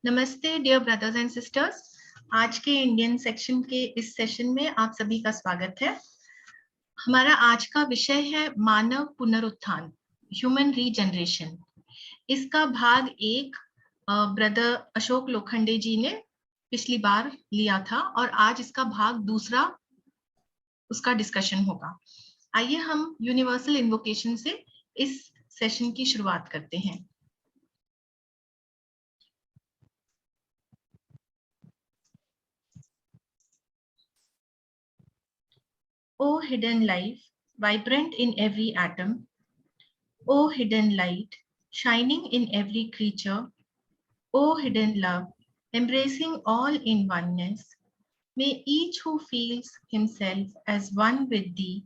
नमस्ते dear brothers and sisters. आज के इंडियन सेक्शन के इस सेशन में आप सभी का स्वागत है। हमारा आज का विषय है मानव पुनरुत्थान, ह्यूमन रीजनरेशन। इसका भाग एक ब्रदर अशोक लोखंडे जी ने पिछली बार लिया था और आज इसका भाग दूसरा उसका डिस्कशन होगा। आइए हम यूनिवर्सल इन्वोकेशन से इस सेशन की शुरुआत करते हैं। O hidden life, vibrant in every atom, O hidden light, shining in every creature, O hidden love, embracing all in oneness, may each who feels himself as one with thee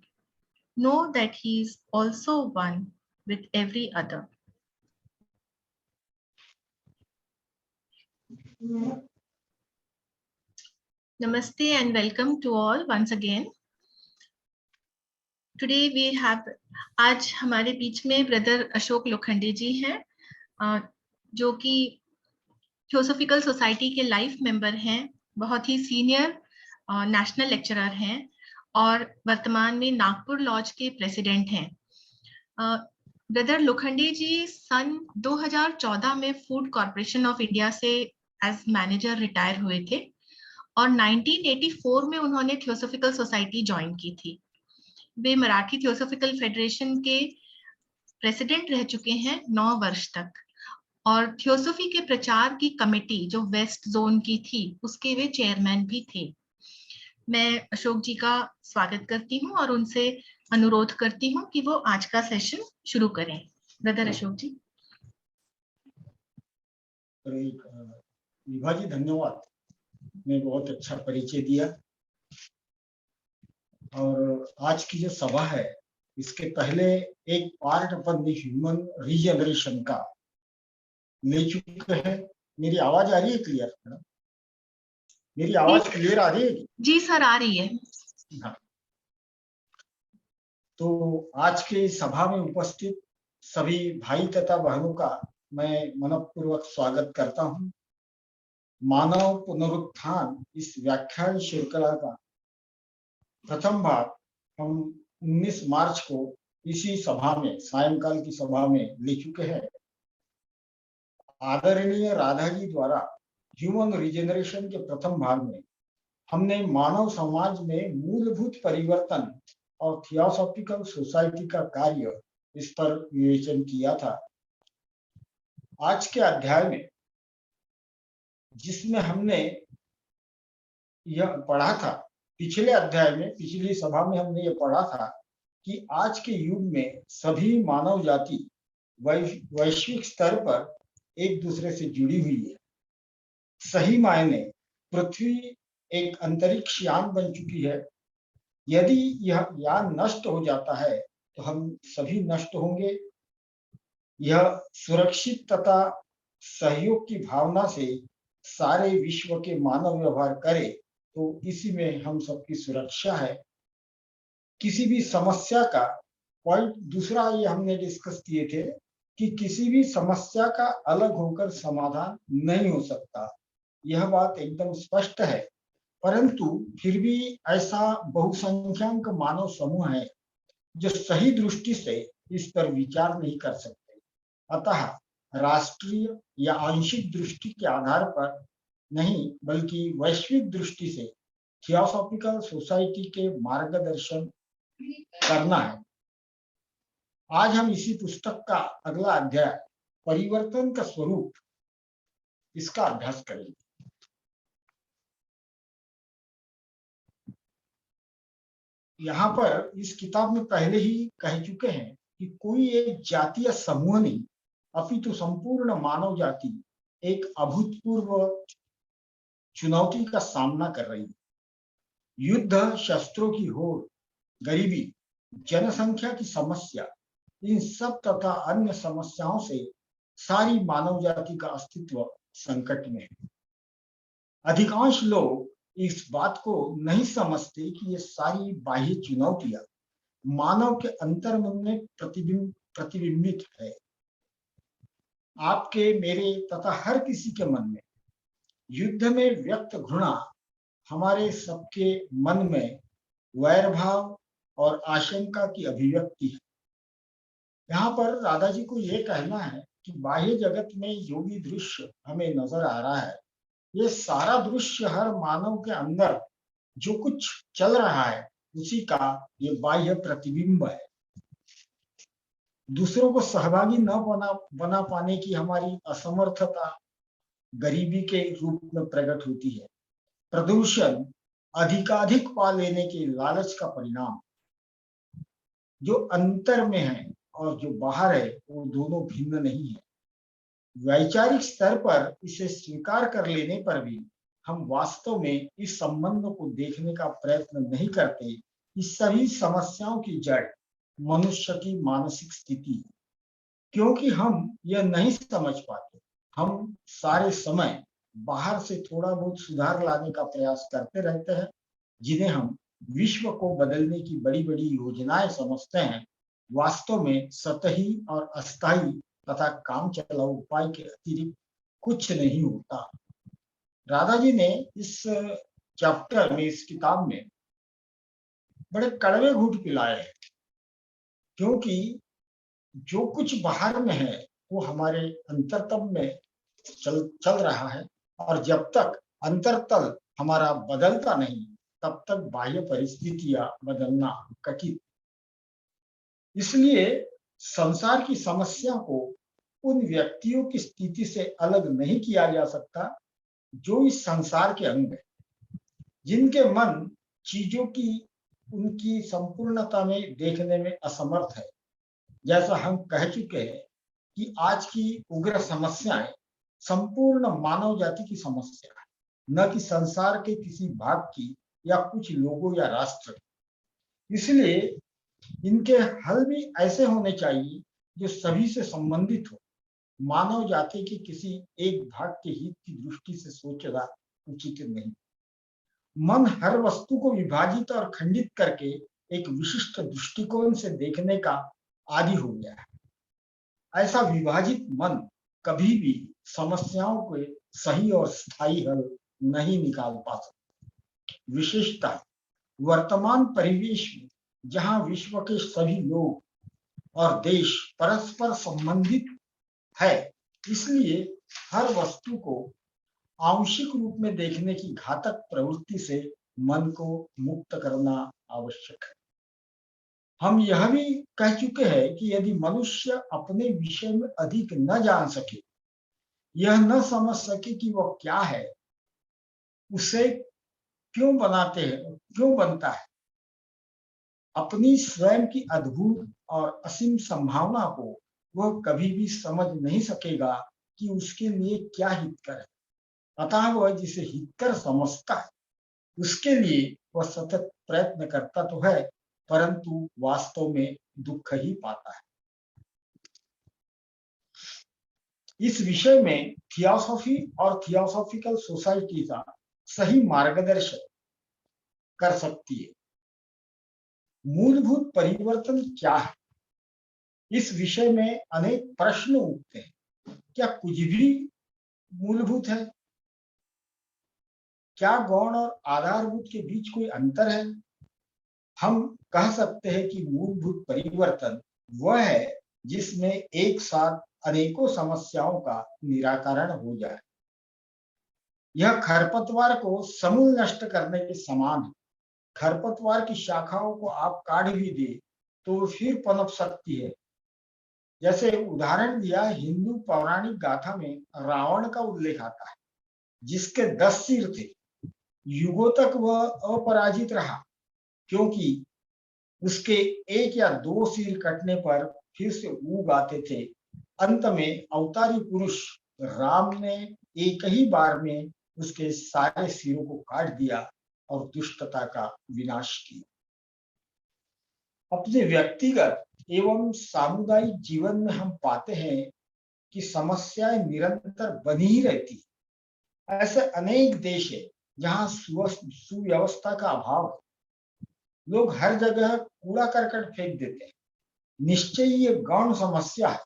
know that he is also one with every other. Namaste and welcome to all once again. Today we have, आज हमारे बीच में brother Ashok Lokhande जी हैं, जो कि theosophical society के life member हैं, बहुत ही senior national lecturer हैं और वर्तमान में नागपुर लॉज के प्रेसिडेंट हैं। ब्रदर लोखंडे जी सन 2014 में फूड कॉर्पोरेशन ऑफ इंडिया से एज मैनेजर रिटायर हुए थे और 1984 में उन्होंने थियोसॉफिकल सोसाइटी ज्वाइन की थी। वे मराठी थियोसॉफिकल फेडरेशन के प्रेसिडेंट रह चुके हैं 9 वर्ष तक और थियोसॉफी के प्रचार की कमेटी जो वेस्ट जोन की थी उसके वे चेयरमैन भी थे। मैं अशोक जी का स्वागत करती हूँ और उनसे अनुरोध करती हूँ कि वो आज का सेशन शुरू करें। ब्रदर अशोक जी। विभा जी धन्यवाद, ने बहुत अच्छा परिचय दिया। और आज की जो सभा है इसके पहले एक पार्ट अपन ह्यूमन रीजनरेशन का ले चुके हैं। मेरी आवाज आ रही है क्लियर? मेरी आवाज क्लियर आ रही है? जी सर, आ रही है। हाँ। तो आज के सभा में उपस्थित सभी भाई तथा बहनों का मैं मनपूर्वक स्वागत करता हूं। मानव पुनरुत्थान इस व्याख्यान श्रृंखला का प्रथम भाग हम 19 मार्च को इसी सभा में, सायंकाल की सभा में ले चुके हैं। आदरणीय राधा जी द्वारा ह्यूमन रिजेनरेशन के प्रथम भाग में हमने मानव समाज में मूलभूत परिवर्तन और थियोसॉफिकल सोसाइटी का कार्य इस पर विवेचन किया था। आज के अध्याय में जिसमें हमने यह पढ़ा था, पिछले अध्याय में, पिछली सभा में हमने यह पढ़ा था कि आज के युग में सभी मानव जाति वैश्विक स्तर पर एक दूसरे से जुड़ी हुई है। सही मायने पृथ्वी एक अंतरिक्ष यान बन चुकी है। यदि यह यान नष्ट हो जाता है तो हम सभी नष्ट होंगे। यह सुरक्षित तथा सहयोग की भावना से सारे विश्व के मानव व्यवहार करे तो इसी में हम सबकी सुरक्षा है। किसी भी समस्या का पॉइंट दूसरा ये हमने डिस्कस किए थे कि किसी भी समस्या का अलग होकर समाधान नहीं हो सकता। यह बात एकदम स्पष्ट है, परंतु फिर भी ऐसा बहुसंख्यक मानव समूह है जो सही दृष्टि से इस पर विचार नहीं कर सकते। अतः राष्ट्रीय या आंशिक दृष्टि के आधार पर नहीं बल्कि वैश्विक दृष्टि से थियोसॉफिकल सोसाइटी के मार्गदर्शन करना है। आज हम इसी पुस्तक का अगला अध्याय परिवर्तन का स्वरूप, इसका अभ्यास करेंगे। यहाँ पर इस किताब में पहले ही कह चुके हैं कि कोई एक जातीय समूह नहीं अपितु संपूर्ण मानव जाति एक अभूतपूर्व चुनौती का सामना कर रही है। युद्ध, शस्त्रों की होड़, गरीबी, जनसंख्या की समस्या, इन सब तथा अन्य समस्याओं से सारी मानव जाति का अस्तित्व संकट में है। अधिकांश लोग इस बात को नहीं समझते कि ये सारी बाह्य चुनौतियां मानव के अंतर्मन में प्रतिबिंबित है। आपके, मेरे तथा हर किसी के मन में युद्ध में व्यक्त घृणा हमारे सबके मन में वैर भाव और आशंका की अभिव्यक्ति है। यहाँ पर राधा जी को ये कहना है कि बाह्य जगत में जो भी दृश्य हमें नजर आ रहा है, ये सारा दृश्य हर मानव के अंदर जो कुछ चल रहा है उसी का ये बाह्य प्रतिबिंब है। दूसरों को सहभागी न बना पाने की हमारी असमर्थता गरीबी के रूप में प्रकट होती है। प्रदूषण अधिकाधिक पा लेने के लालच का परिणाम। जो अंतर में है और जो बाहर है वो दोनों भिन्न नहीं है। वैचारिक स्तर पर इसे स्वीकार कर लेने पर भी हम वास्तव में इस संबंध को देखने का प्रयत्न नहीं करते कि सभी समस्याओं की जड़ मनुष्य की मानसिक स्थिति है। क्योंकि हम यह नहीं समझ पाते, हम सारे समय बाहर से थोड़ा बहुत सुधार लाने का प्रयास करते रहते हैं, जिन्हें हम विश्व को बदलने की बड़ी बड़ी योजनाएं समझते हैं। वास्तव में सतही और अस्थायी तथा काम चलाऊ उपाय के अतिरिक्त कुछ नहीं होता। राधा जी ने इस चैप्टर में, इस किताब में बड़े कड़वे घूंट पिलाए हैं, क्योंकि जो कुछ बाहर में है वो हमारे अंतरतम में चल रहा है, और जब तक अंतरतल हमारा बदलता नहीं तब तक बाह्य परिस्थितियां बदलना कठिन। इसलिए संसार की समस्या को उन व्यक्तियों की स्थिति से अलग नहीं किया जा सकता जो इस संसार के अंग है, जिनके मन चीजों की उनकी संपूर्णता में देखने में असमर्थ है। जैसा हम कह चुके हैं कि आज की उग्र समस्याएं संपूर्ण मानव जाति की समस्या है, न कि संसार के किसी भाग की या कुछ लोगों या राष्ट्र की। इसलिए इनके हल भी ऐसे होने चाहिए जो सभी से संबंधित हो। मानव जाति के किसी एक भाग के हित की दृष्टि से सोचना उचित नहीं। मन हर वस्तु को विभाजित और खंडित करके एक विशिष्ट दृष्टिकोण से देखने का आदि हो गया है। ऐसा विभाजित मन कभी भी समस्याओं के सही और स्थायी हल नहीं निकाल पा सकता। विशेषतः वर्तमान परिवेश में, जहां विश्व के सभी लोग और देश परस्पर संबंधित है, इसलिए हर वस्तु को आंशिक रूप में देखने की घातक प्रवृत्ति से मन को मुक्त करना आवश्यक है। हम यह भी कह चुके हैं कि यदि मनुष्य अपने विषय में अधिक न जान सके, यह न समझ सके कि वह क्या है, उसे क्यों बनता है, अपनी स्वयं की अद्भुत और असीम संभावना को वह कभी भी समझ नहीं सकेगा कि उसके लिए क्या हितकर है। अतः वह जिसे हितकर समझता है उसके लिए वह सतत प्रयत्न करता तो है, परंतु वास्तव में दुख ही पाता है। इस विषय में थियोसॉफी और थियोसॉफिकल सोसाइटी का सही मार्गदर्शन कर सकती है। मूलभूत परिवर्तन क्या है, इस विषय में अनेक प्रश्न उठते हैं। क्या कुछ भी मूलभूत है? क्या गौण और आधारभूत के बीच कोई अंतर है? हम कह सकते हैं कि मूलभूत परिवर्तन वह है जिसमें एक साथ अनेकों समस्याओं का निराकरण हो जाए। यह खरपतवार को समूल नष्ट करने के समान है। खरपतवार की शाखाओं को आप काट भी दे तो फिर पनप सकती है। जैसे उदाहरण दिया, हिंदू पौराणिक गाथा में रावण का उल्लेख आता है, जिसके 10 सिर थे। युगों तक वह अपराजित रहा, क्योंकि उसके 1 या 2 सिर कटने पर फिर से उग आते थे। अंत में अवतारी पुरुष राम ने एक ही बार में उसके सारे सिरों को काट दिया और दुष्टता का विनाश किया। अपने व्यक्तिगत एवं सामुदायिक जीवन में हम पाते हैं कि समस्याएं निरंतर बनी ही रहती। ऐसे अनेक देश है जहां सुव्यवस्था का अभाव है। लोग हर जगह कूड़ा करकट फेंक देते हैं। निश्चय ये गौण समस्या है,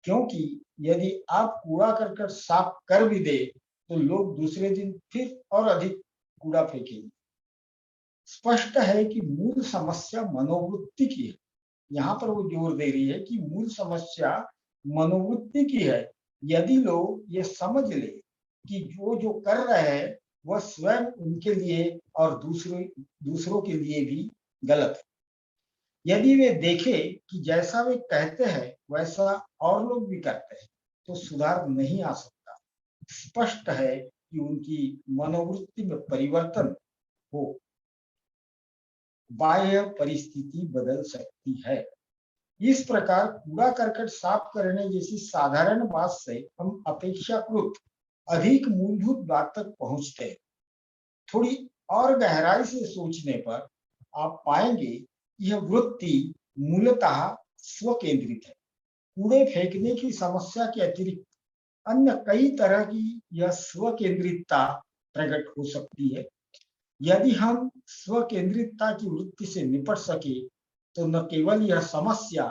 क्योंकि यदि आप कूड़ा करकट साफ कर भी दे तो लोग दूसरे दिन फिर और अधिक कूड़ा फेंकेंगे। स्पष्ट है कि मूल समस्या मनोवृत्ति की है। यहाँ पर वो जोर दे रही है कि मूल समस्या मनोवृत्ति की है। यदि लोग ये समझ ले कि जो जो कर रहे हैं वह स्वयं उनके लिए और दूसरों के लिए भी गलत है, यदि वे देखें कि जैसा वे कहते हैं वैसा और लोग भी करते हैं, तो सुधार नहीं आ सकता। स्पष्ट है कि उनकी मनोवृत्ति में परिवर्तन हो, बाह्य परिस्थिति बदल सकती है। इस प्रकार कूड़ा करकट साफ करने जैसी साधारण बात से हम अपेक्षाकृत अधिक मूलभूत बात तक पहुंचते हैं। थोड़ी और गहराई से सोचने पर आप पाएंगे कि यह वृत्ति मूलतः स्व केंद्रित है। कूड़े फेंकने की समस्या के अतिरिक्त अन्य कई तरह की यह स्व केंद्रितता प्रकट हो सकती है। यदि हम स्व केंद्रितता की वृत्ति से निपट सके तो न केवल यह समस्या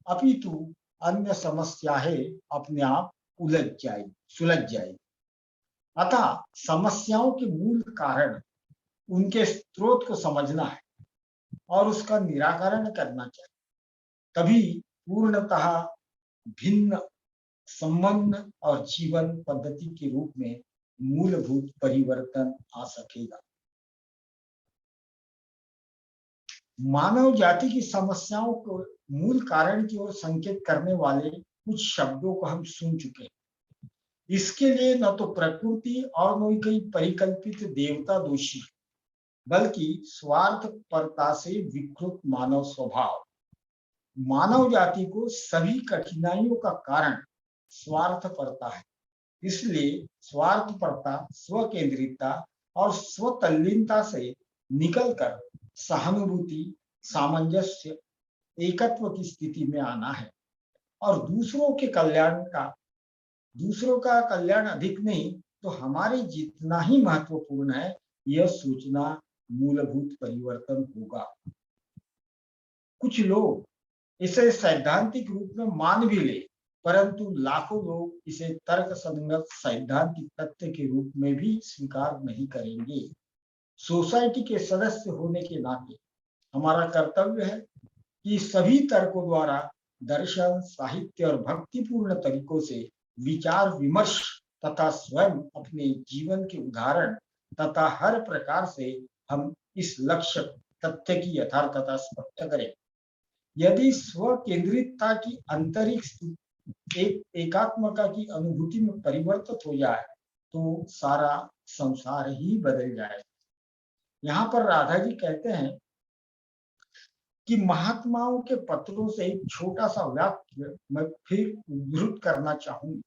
अपितु अन्य समस्याएं अपने आप सुलझ जाएगी। अतः समस्याओं के मूल कारण, उनके स्रोत को समझना है और उसका निराकरण करना चाहिए। तभी पूर्णतः भिन्न संबंध और जीवन पद्धति के रूप में मूलभूत परिवर्तन आ सकेगा। मानव जाति की समस्याओं को मूल कारण की ओर संकेत करने वाले कुछ शब्दों को हम सुन चुके हैं। इसके लिए न तो प्रकृति और न कोई परिकल्पित देवता दोषी, बल्कि स्वार्थपरता से विकृत मानव स्वभाव। मानव जाति को सभी कठिनाइयों का कारण स्वार्थपरता है। इसलिए स्वार्थपरता, स्व केंद्रितता और स्वतल्लीनता से निकलकर सहानुभूति, सामंजस्य, एकत्व की स्थिति में आना है और दूसरों का कल्याण अधिक नहीं तो हमारे जितना ही महत्वपूर्ण है, यह सोचना मूलभूत परिवर्तन होगा। कुछ लोग इसे सैद्धांतिक रूप में मान भी ले, परंतु लाखों लोग इसे तर्कसंगत सैद्धांतिक तथ्य के रूप में भी स्वीकार नहीं करेंगे। सोसाइटी के सदस्य होने के नाते हमारा कर्तव्य है कि सभी तर्कों द्वारा दर्शन, साहित्य और भक्तिपूर्ण तरीकों से विचार विमर्श तथा स्वयं अपने जीवन के उदाहरण तथा हर प्रकार से हम इस लक्ष्य तथ्य की यथार्थता स्पष्ट करें। यदि स्व केंद्रितता की आंतरिक एकात्मता की अनुभूति में परिवर्तित हो जाए तो सारा संसार ही बदल जाए। यहाँ पर राधा जी कहते हैं कि महात्माओं के पत्रों से एक छोटा सा वाक्य मैं फिर उद्धृत करना चाहूंगा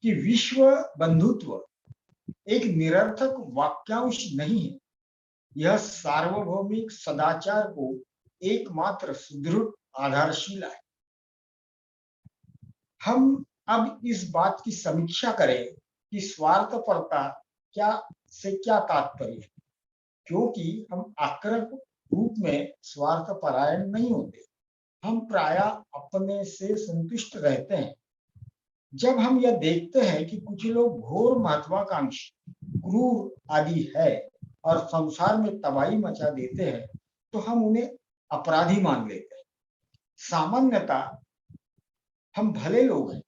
कि विश्व बंधुत्व एक निरर्थक वाक्यांश नहीं है, यह सार्वभौमिक सदाचार को एकमात्र सुदृढ़ आधारशिला है। हम अब इस बात की समीक्षा करें कि स्वार्थपरता क्या तात्पर्य है, क्योंकि हम आक्रमक रूप में स्वार्थपरायण नहीं होते। हम प्रायः अपने से संतुष्ट रहते हैं। जब हम यह देखते हैं कि कुछ लोग घोर महत्वाकांक्षी, क्रूर आदि है और संसार में तबाही मचा देते हैं, तो हम उन्हें अपराधी मान लेते हैं। सामान्यतः हम भले लोग हैं,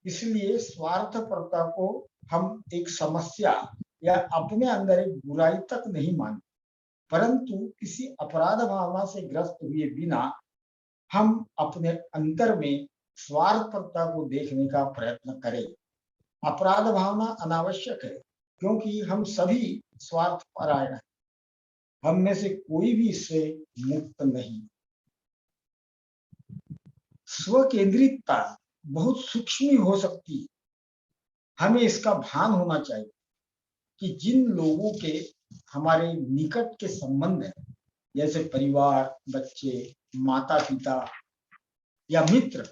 इसलिए स्वार्थपरता को हम एक समस्या या अपने अंदर एक बुराई तक नहीं मानते, परंतु किसी अपराध भावना से ग्रस्त हुए बिना हम अपने अंतर में स्वार्थपरता को देखने का प्रयत्न करें। अपराध भावना अनावश्यक है, क्योंकि हम सभी स्वार्थपरायण हैं। हम में से कोई भी इससे मुक्त नहीं। स्व केंद्रितता बहुत सूक्ष्म हो सकती है। हमें इसका भान होना चाहिए कि जिन लोगों के हमारे निकट के संबंध हैं, जैसे परिवार, बच्चे, माता पिता या मित्र,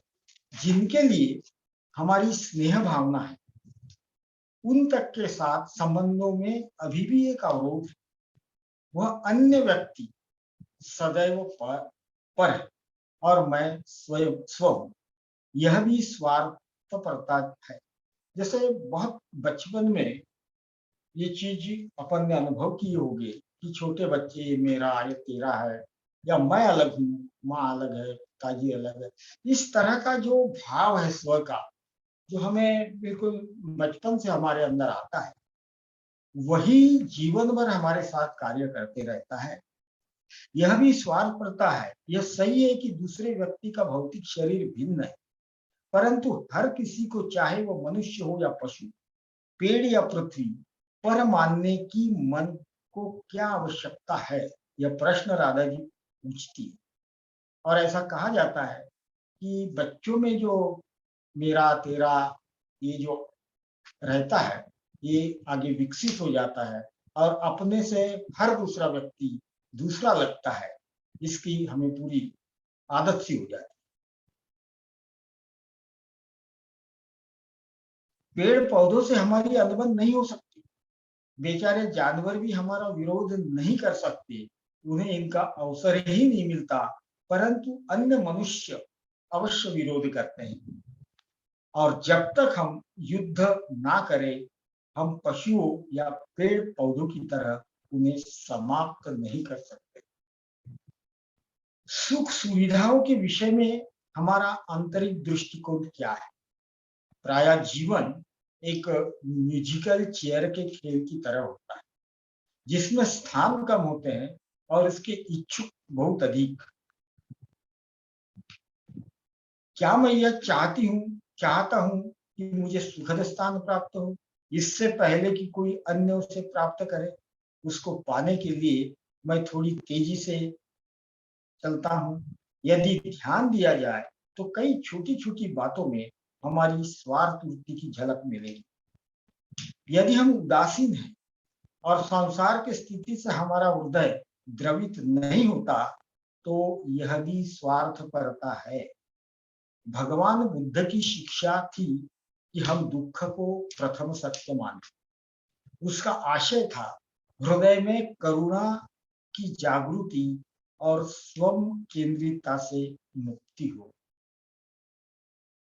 जिनके लिए हमारी स्नेह भावना है, उन तक के साथ संबंधों में अभी भी एक अवरोध है। वह अन्य व्यक्ति सदैव पर है और मैं स्वयं स्व हूं। यह भी स्वार्थपरता है। जैसे बहुत बचपन में ये चीज अपन ने अनुभव की होगी कि छोटे बच्चे मेरा ये तेरा है, या मैं अलग हूँ, माँ अलग है, पिताजी अलग है। इस तरह का जो भाव है स्व का, जो हमें बिल्कुल बचपन से हमारे अंदर आता है, वही जीवन भर हमारे साथ कार्य करते रहता है। यह भी स्वार्थपरता है। यह सही है कि दूसरे व्यक्ति का भौतिक शरीर भिन्न है, परंतु हर किसी को, चाहे वो मनुष्य हो या पशु, पेड़ या पृथ्वी, पर मानने की मन को क्या आवश्यकता है, यह प्रश्न राधा जी पूछती है। और ऐसा कहा जाता है कि बच्चों में जो मेरा तेरा ये जो रहता है, ये आगे विकसित हो जाता है और अपने से हर दूसरा व्यक्ति दूसरा लगता है। इसकी हमें पूरी आदत सी हो जाती है। पेड़ पौधों से हमारी अनबन नहीं हो सकती। बेचारे जानवर भी हमारा विरोध नहीं कर सकते, उन्हें इनका अवसर ही नहीं मिलता, परंतु अन्य मनुष्य अवश्य विरोध करते हैं। और जब तक हम युद्ध ना करें, हम पशुओं या पेड़ पौधों की तरह उन्हें समाप्त नहीं कर सकते। सुख सुविधाओं के विषय में हमारा आंतरिक दृष्टिकोण क्या है? प्राय जीवन एक म्यूजिकल चेयर के खेल की तरह होता है, जिसमें स्थान कम होते हैं और इसके इच्छुक बहुत अधिक। क्या मैं यह चाहता हूं कि मुझे सुखद स्थान प्राप्त हो, इससे पहले कि कोई अन्य उसे प्राप्त करे? उसको पाने के लिए मैं थोड़ी तेजी से चलता हूं। यदि ध्यान दिया जाए तो कई छोटी छोटी बातों में हमारी स्वार्थ वृत्ति की झलक मिलेगी। यदि हम उदासीन हैं और संसार की स्थिति से हमारा हृदय द्रवित नहीं होता, तो यह भी स्वार्थपरता है। भगवान बुद्ध की शिक्षा थी कि हम दुख को प्रथम सत्य माने। उसका आशय था हृदय में करुणा की जागृति और स्वम केंद्रितता से मुक्ति हो।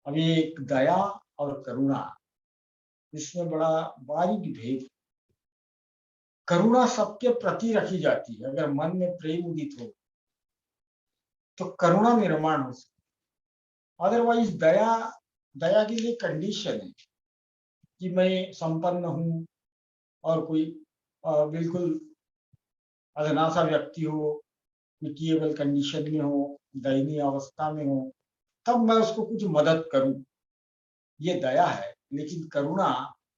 अब ये एक दया और करुणा, इसमें बड़ा बारीक भेद। करुणा सबके प्रति रखी जाती है। अगर मन में प्रेम उदित हो तो करुणा निर्माण हो सकती। अदरवाइज दया, दया के लिए कंडीशन है कि मैं संपन्न हूं और कोई बिल्कुल अधनासा व्यक्ति हो, पिटिएबल कंडीशन में हो, दयनीय अवस्था में हो, तब मैं उसको कुछ मदद करूं, ये दया है। लेकिन करुणा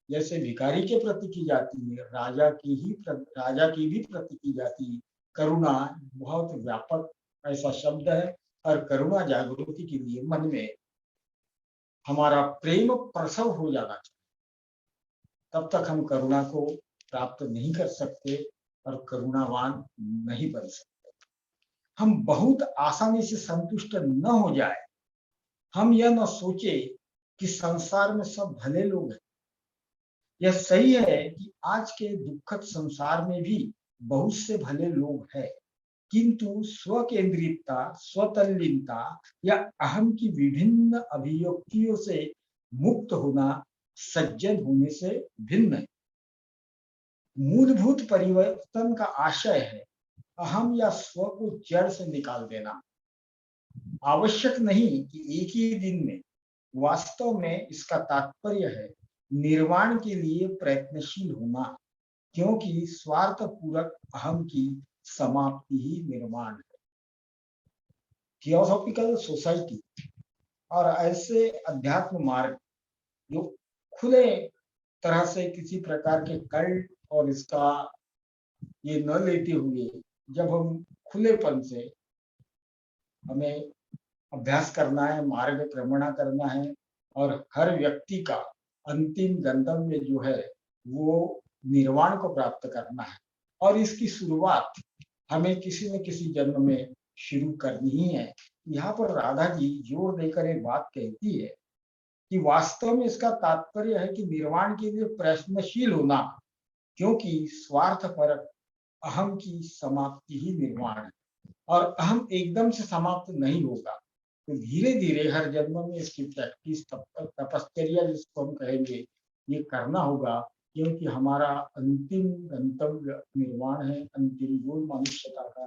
जैसे भिखारी के प्रति की जाती है, राजा की भी प्रति की जाती है। करुणा बहुत व्यापक ऐसा शब्द है, और करुणा जागृति के लिए मन में हमारा प्रेम प्रसव हो जाना चाहिए। तब तक हम करुणा को प्राप्त नहीं कर सकते और करुणावान नहीं बन सकते। हम बहुत आसानी से संतुष्ट न हो जाए। हम यह न सोचे कि संसार में सब भले लोग हैं। यह सही है कि आज के दुखद संसार में भी बहुत से भले लोग हैं, किंतु स्वकेंद्रितता, स्वतल्लीनता या अहम की विभिन्न अभिव्यक्तियों से मुक्त होना सज्जन होने से भिन्न है। मूलभूत परिवर्तन का आशय है अहम या स्व को जड़ से निकाल देना। आवश्यक नहीं कि एक ही दिन में। वास्तव में इसका तात्पर्य है निर्वाण के लिए प्रयत्नशील होना, क्योंकि स्वार्थ पूरक अहम की समाप्ति ही निर्माण है। थियोसॉफिकल सोसाइटी और ऐसे अध्यात्म मार्ग जो खुले तरह से किसी प्रकार के कल्ट और इसका ये न लेते हुए, जब हम खुलेपन से हमें अभ्यास करना है, मार्ग क्रमणा करना है, और हर व्यक्ति का अंतिम गंतव्य जो है वो निर्वाण को प्राप्त करना है, और इसकी शुरुआत हमें किसी न किसी जन्म में शुरू करनी ही है। यहाँ पर राधा जी जोर देकर एक बात कहती है कि वास्तव में इसका तात्पर्य है कि निर्वाण के लिए प्रयत्नशील होना, क्योंकि स्वार्थ पर अहम की समाप्ति ही निर्वाण है, और अहम एकदम से समाप्त नहीं होगा। तो धीरे धीरे हर जन्म में इसकी प्रैक्टिस, तपश्चर्या जिसको हम कहेंगे, ये करना होगा, क्योंकि हमारा अंतिम गंतव्य निर्वाण है, अंतिम गोल मनुष्यता का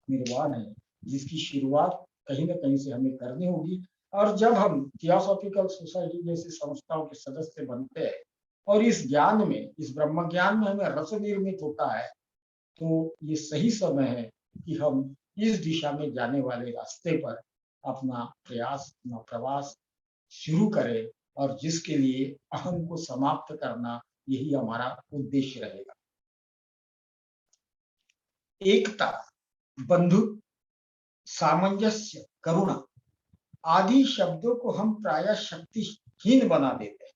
निर्वाण है, जिसकी शुरुआत कहीं ना कहीं से हमें करनी होगी। और जब हम थियोसॉफिकल सोसाइटी जैसी संस्थाओं के सदस्य बनते हैं और इस ज्ञान में, इस ब्रह्म ज्ञान में हमें रस निर्मित होता है, तो ये सही समय है कि हम इस दिशा में जाने वाले रास्ते पर अपना प्रयास, अपना प्रवास शुरू करें, और जिसके लिए अहम को समाप्त करना यही हमारा उद्देश्य रहेगा। एकता, बंधु, सामंजस्य, करुणा आदि शब्दों को हम प्रायः शक्तिहीन बना देते हैं।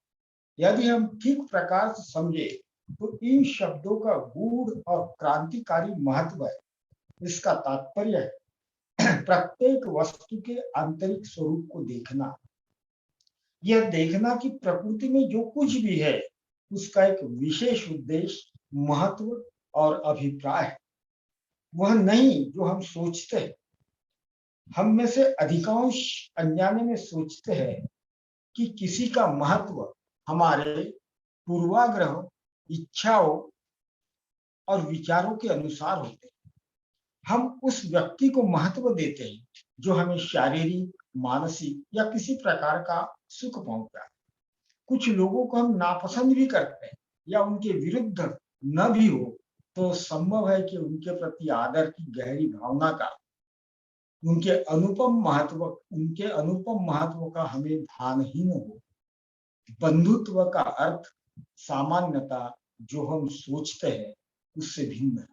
यदि हम ठीक प्रकार से समझे तो इन शब्दों का गूढ़ और क्रांतिकारी महत्व है। इसका तात्पर्य है प्रत्येक वस्तु के आंतरिक स्वरूप को देखना, यह देखना कि प्रकृति में जो कुछ भी है उसका एक विशेष उद्देश्य, महत्व और अभिप्राय है। वह नहीं जो हम सोचते हैं। हम में से अधिकांश अनजाने में सोचते हैं कि किसी का महत्व हमारे पूर्वाग्रह, इच्छाओं और विचारों के अनुसार होते हैं। हम उस व्यक्ति को महत्व देते हैं जो हमें शारीरिक, मानसिक या किसी प्रकार का सुख पहुंचाए। कुछ लोगों को हम नापसंद भी करते हैं या उनके विरुद्ध न भी हो, तो संभव है कि उनके प्रति आदर की गहरी भावना का, उनके अनुपम महत्व का हमें भान ही न हो। बंधुत्व का अर्थ सामान्यता जो हम सोचते हैं उससे भिन्न है।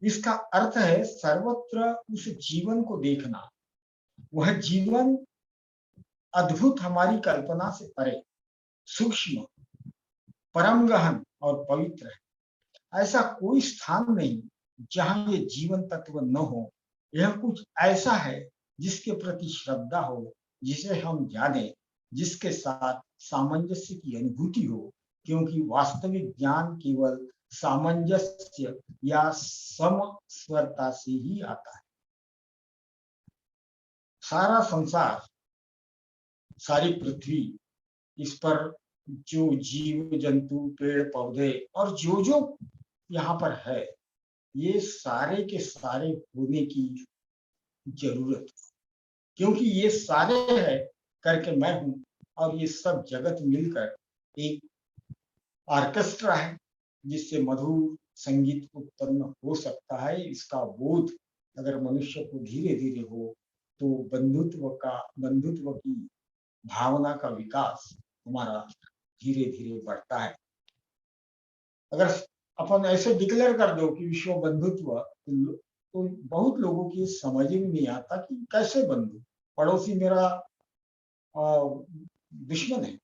इसका अर्थ है सर्वत्र उस जीवन को देखना। वह जीवन अद्भुत, हमारी कल्पना से परे, सूक्ष्म, परम गहन और पवित्र है। ऐसा कोई स्थान नहीं जहां ये जीवन तत्व न हो। यह कुछ ऐसा है जिसके प्रति श्रद्धा हो, जिसे हम जाने, जिसके साथ सामंजस्य की अनुभूति हो, क्योंकि वास्तविक ज्ञान केवल सामंजस्य या समस्वरता से ही आता है। सारा संसार, सारी पृथ्वी, इस पर जो जीव जंतु, पेड़ पौधे और जो यहाँ पर है, ये सारे के सारे होने की जरूरत है, क्योंकि ये सारे है करके मैं हूं, और ये सब जगत मिलकर एक ऑर्केस्ट्रा है जिससे मधुर संगीत उत्पन्न हो सकता है। इसका बोध अगर मनुष्य को धीरे धीरे हो तो बंधुत्व की भावना का विकास हमारा धीरे धीरे बढ़ता है। अगर अपन ऐसे डिक्लेयर कर दो कि विश्व बंधुत्व, तो बहुत लोगों की समझ में नहीं आता कि कैसे बंधु, पड़ोसी मेरा दुश्मन है,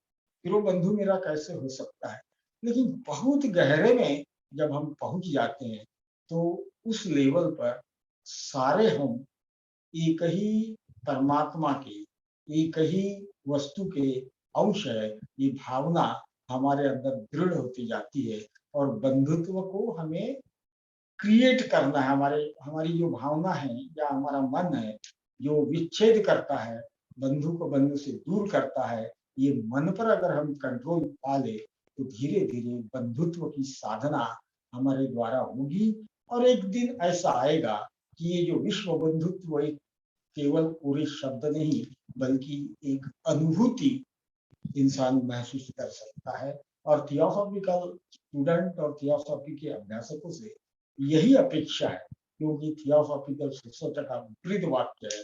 फिर वो बंधु मेरा कैसे हो सकता है। लेकिन बहुत गहरे में जब हम पहुंच जाते हैं तो उस लेवल पर सारे हम एक ही परमात्मा के, एक ही वस्तु के अंश है। ये भावना हमारे अंदर दृढ़ होती जाती है, और बंधुत्व को हमें क्रिएट करना है। हमारी जो भावना है या हमारा मन है जो विच्छेद करता है, बंधु को बंधु से दूर करता है, ये मन पर अगर हम कंट्रोल पा ले तो धीरे धीरे बंधुत्व की साधना हमारे द्वारा होगी। और एक दिन ऐसा आएगा कि ये जो विश्व बंधुत्व एक केवल पूरे शब्द नहीं बल्कि एक अनुभूति इंसान महसूस कर सकता है। और थियोसॉफिकल स्टूडेंट और थियोसॉफी के अभ्यासकों से यही अपेक्षा है, क्योंकि थियोसॉफिकल सोसाइटी का वृद्ध वाक्य है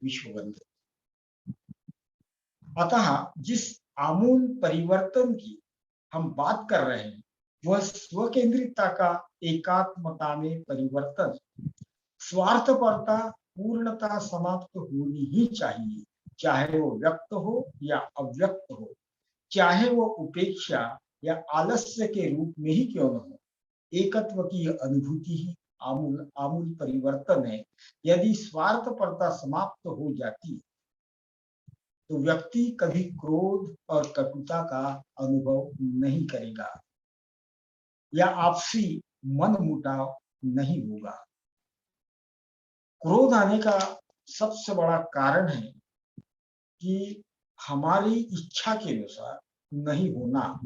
विश्व बंधुत्व। अतः जिस आमूल परिवर्तन की हम बात कर रहे हैं वह स्व केंद्रितता का एकात्मता में परिवर्तन, स्वार्थपरता पूर्णता समाप्त होनी ही चाहिए, चाहे वो व्यक्त हो या अव्यक्त हो, चाहे वो उपेक्षा या आलस्य के रूप में ही क्यों न हो। एकत्व की अनुभूति ही आमूल परिवर्तन है। यदि स्वार्थपरता समाप्त हो जाती तो व्यक्ति कभी क्रोध और कटुता का अनुभव नहीं करेगा या आपसी मनमुटाव नहीं होगा। क्रोध आने का सबसे बड़ा कारण है कि हमारी इच्छा के अनुसार नहीं होना,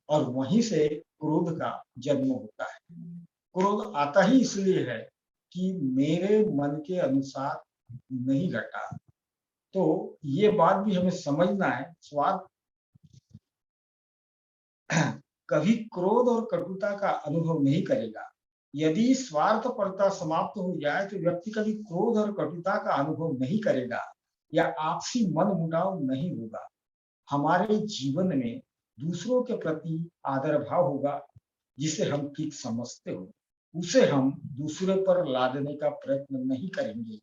और वहीं से क्रोध का जन्म होता है। क्रोध आता ही इसलिए है कि मेरे मन के अनुसार नहीं घटा। तो ये बात भी हमें समझना है, स्वार्थ कभी क्रोध और कटुता का अनुभव नहीं करेगा। यदि स्वार्थपरता समाप्त हो जाए तो व्यक्ति कभी क्रोध और कटुता का अनुभव नहीं करेगा या आपसी मनमुटाव नहीं होगा। हमारे जीवन में दूसरों के प्रति आदर भाव होगा, जिसे हम ठीक समझते हो उसे हम दूसरे पर लादने का प्रयत्न नहीं करेंगे।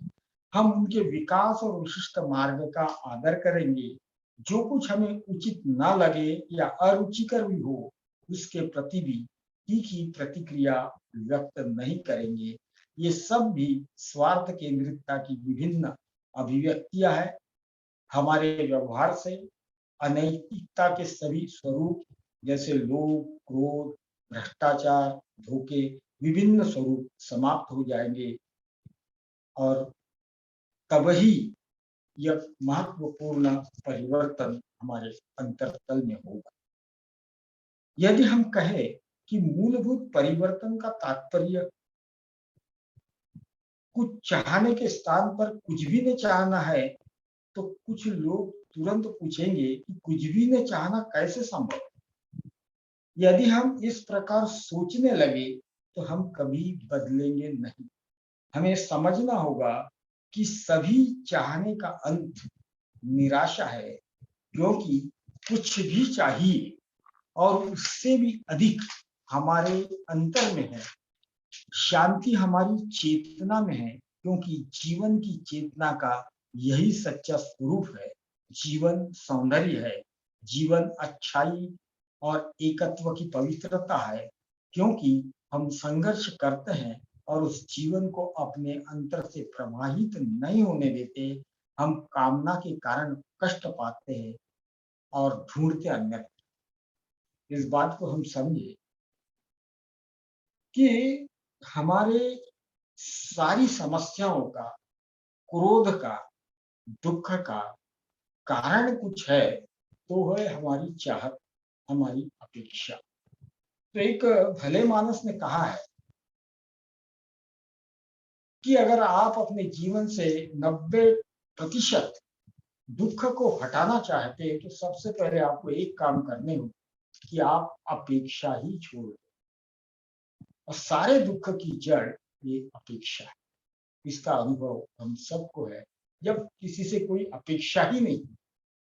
हम उनके विकास और विशिष्ट मार्ग का आदर करेंगे। जो कुछ हमें उचित ना लगे या अरुचिकर भी हो, उसके प्रति भी तीखी प्रतिक्रिया व्यक्त नहीं करेंगे। ये सब भी स्वार्थ केंद्रितता की विभिन्न अभिव्यक्तियां हैं। हमारे व्यवहार से अनैतिकता के सभी स्वरूप, जैसे लोभ, क्रोध, भ्रष्टाचार, धोखे, विभिन्न स्वरूप समाप्त हो जाएंगे, और तभी यह महत्वपूर्ण परिवर्तन हमारे अंतरतल में होगा। यदि हम कहें कि मूलभूत परिवर्तन का तात्पर्य कुछ चाहने के स्थान पर कुछ भी न चाहना है, तो कुछ लोग तुरंत पूछेंगे कि कुछ भी न चाहना कैसे संभव है। यदि हम इस प्रकार सोचने लगे तो हम कभी बदलेंगे नहीं। हमें समझना होगा कि सभी चाहने का अंत निराशा है, क्योंकि कुछ भी चाहिए और उससे भी अधिक हमारे अंतर में है। शांति हमारी चेतना में है, क्योंकि जीवन की चेतना का यही सच्चा स्वरूप है। जीवन सौंदर्य है, जीवन अच्छाई और एकत्व की पवित्रता है, क्योंकि हम संघर्ष करते हैं और उस जीवन को अपने अंतर से प्रवाहित नहीं होने देते। हम कामना के कारण कष्ट पाते हैं और ढूंढते अन्यत्र। इस बात को हम समझे कि हमारे सारी समस्याओं का, क्रोध का, दुख का कारण कुछ है, तो है हमारी चाहत, हमारी अपेक्षा। तो एक भले मानस ने कहा है कि अगर आप अपने जीवन से 90% दुख को हटाना चाहते हैं तो सबसे पहले आपको एक काम करने होंगे कि आप अपेक्षा ही छोड़ दें। और सारे दुख की जड़ ये अपेक्षा है। इसका अनुभव हम सबको है। जब किसी से कोई अपेक्षा ही नहीं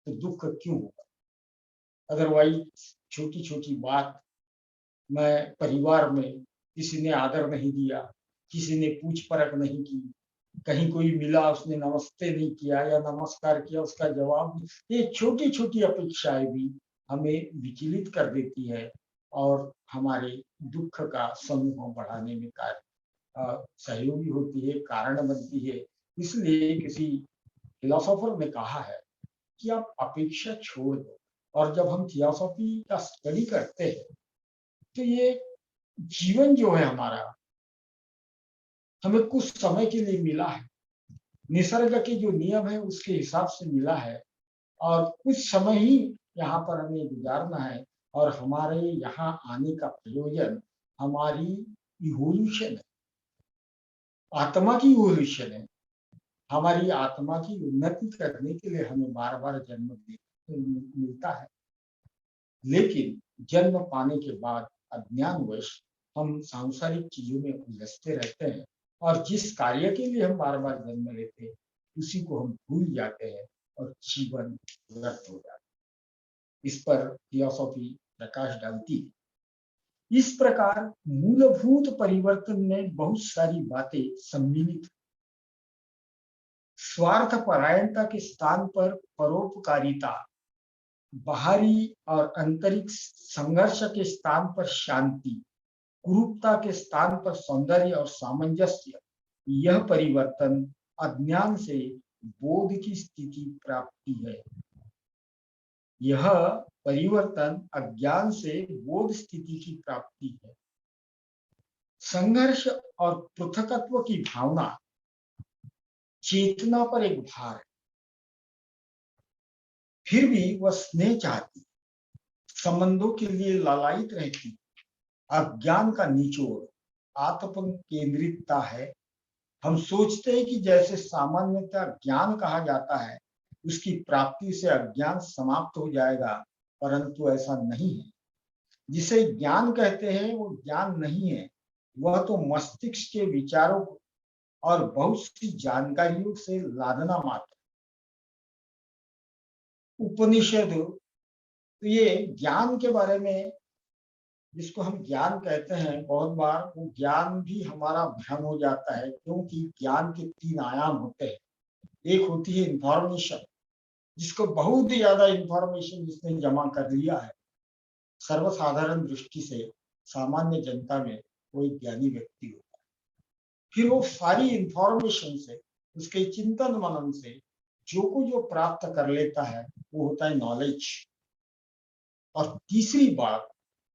तो दुख क्यों होगा। अदरवाइज छोटी छोटी बात में परिवार में किसी ने आदर नहीं दिया, किसी ने पूछ परख नहीं की, कहीं कोई मिला उसने नमस्ते नहीं किया या नमस्कार किया उसका जवाब नहीं, ये छोटी छोटी अपेक्षाएं भी हमें विचलित कर देती है और हमारे दुख का समूह बढ़ाने में सहयोगी होती है, कारण बनती है। इसलिए किसी फिलोसोफर ने कहा है कि आप अपेक्षा छोड़ दो। और जब हम थियोसॉफी का स्टडी करते हैं तो ये जीवन जो है हमारा, हमें कुछ समय के लिए मिला है, निसर्ग के जो नियम है उसके हिसाब से मिला है, और कुछ समय ही यहाँ पर हमें गुजारना है। और हमारे यहाँ आने का प्रयोजन हमारी इवोल्यूशन है, आत्मा की इवोल्यूशन है। हमारी आत्मा की उन्नति करने के लिए हमें बार बार जन्म मिलता है, लेकिन जन्म पाने के बाद अज्ञानवश हम सांसारिक चीजों में उलझते रहते हैं, और जिस कार्य के लिए हम बार बार जन्म लेते हैं उसी को हम भूल जाते हैं और जीवन व्यर्थ हो जाता है। इस पर थियोसॉफी प्रकाश डालती है। इस प्रकार मूलभूत परिवर्तन में बहुत सारी बातें सम्मिलित। स्वार्थ परायणता के स्थान पर परोपकारिता, बाहरी और आंतरिक संघर्ष के स्थान पर शांति, कुरूपता के स्थान पर सौंदर्य और सामंजस्य, यह परिवर्तन अज्ञान से बोध की स्थिति प्राप्ति है। यह परिवर्तन अज्ञान से बोध स्थिति की प्राप्ति है। संघर्ष और पृथकत्व की भावना चेतना पर एक भार है, फिर भी वह स्नेह चाहती, संबंधों के लिए लालायित रहती। अज्ञान का निचोड़ आत्म केंद्रितता है। हम सोचते हैं कि जैसे सामान्यतः ज्ञान कहा जाता है, उसकी प्राप्ति से अज्ञान समाप्त हो जाएगा, परंतु ऐसा नहीं है। जिसे ज्ञान कहते हैं वो ज्ञान नहीं है, वह तो मस्तिष्क के विचारों और बहुत सी जानकारियों से लादना मात्र। उपनिषद, तो ये ज्ञान के बारे में, जिसको हम ज्ञान कहते हैं, बहुत बार वो ज्ञान भी हमारा भ्रम हो जाता है, क्योंकि ज्ञान के 3 आयाम होते हैं। एक होती है इंफॉर्मेशन, जिसको बहुत ज्यादा इंफॉर्मेशन जिसने जमा कर लिया है, सर्वसाधारण दृष्टि से सामान्य जनता में वो एक ज्ञानी व्यक्ति होता है। फिर वो सारी इंफॉर्मेशन से, उसके चिंतन मनन से जो प्राप्त कर लेता है, वो होता है नॉलेज। और तीसरी बात,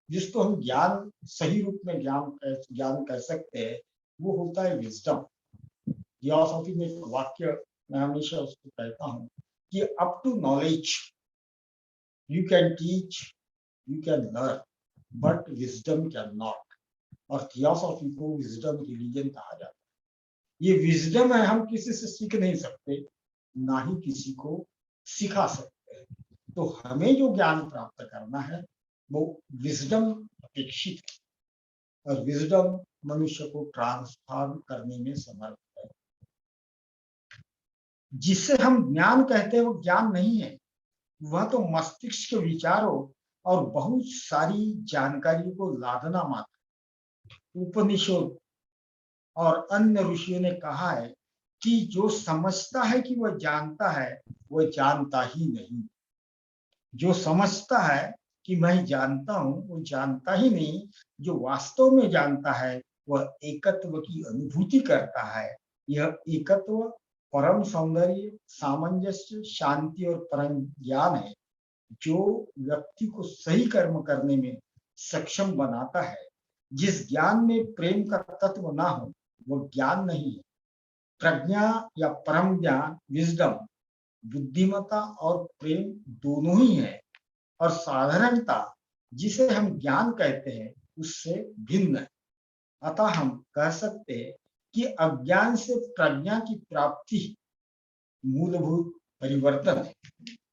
जिसको हम ज्ञान, सही रूप में ज्ञान कह सकते हैं, वो होता है विजडम। थियोसॉफी में एक वाक्य मैं हमेशा उसको कहता हूँ कि up to knowledge you can teach, you can learn, but wisdom can not. और थियोसॉफी को विजडम रिलीजन कहा जाता है। ये विजडम है, हम किसी से सीख नहीं सकते, ना ही किसी को सिखा सकते हैं। तो हमें जो ज्ञान प्राप्त करना है वो विजडम अपेक्षित है, और विजडम मनुष्य को ट्रांसफॉर्म करने में समर्थ है। जिसे हम ज्ञान कहते हैं वो ज्ञान नहीं है, वह तो मस्तिष्क के विचारों और बहुत सारी जानकारियों को लादना मात्र। उपनिषद और अन्य ऋषियों ने कहा है कि जो समझता है कि वह जानता है, वह जानता ही नहीं। जो समझता है कि मैं जानता हूं, वो जानता ही नहीं। जो वास्तव में जानता है, वह एकत्व की अनुभूति करता है। यह एकत्व परम सौंदर्य, सामंजस्य, शांति और परम ज्ञान है, जो व्यक्ति को सही कर्म करने में सक्षम बनाता है। जिस ज्ञान में प्रेम का तत्व ना हो, वो ज्ञान नहीं है। प्रज्ञा या परम ज्ञान, विजडम, बुद्धिमत्ता और प्रेम दोनों ही है। और साधारणता, जिसे हम ज्ञान कहते हैं, उससे भिन्न है। अतः हम कह सकते हैं कि अज्ञान से प्रज्ञा की प्राप्ति मूलभूत परिवर्तन है।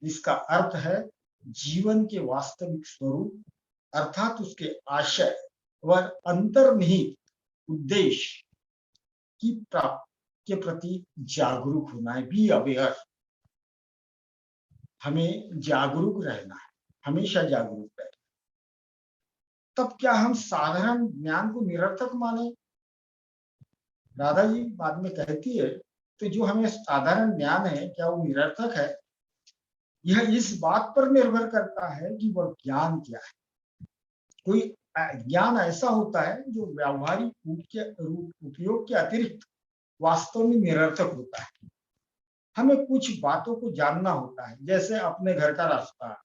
इसका अर्थ है जीवन के वास्तविक स्वरूप, अर्थात उसके आशय व अंतर्निहित उद्देश्य की प्राप्ति के प्रति जागरूक होना है। Be aware. हमें जागरूक रहना है, हमेशा जागरूक रहना। तब क्या हम साधारण ज्ञान को निरर्थक माने? राधा जी बाद में कहती है, तो जो हमें साधारण ज्ञान है, क्या वो निरर्थक है? यह इस बात पर निर्भर करता है कि वह ज्ञान क्या है। कोई ज्ञान ऐसा होता है जो व्यावहारिक उपयोग के अतिरिक्त वास्तव में निरर्थक होता है। हमें कुछ बातों को जानना होता है, जैसे अपने घर का रास्ता।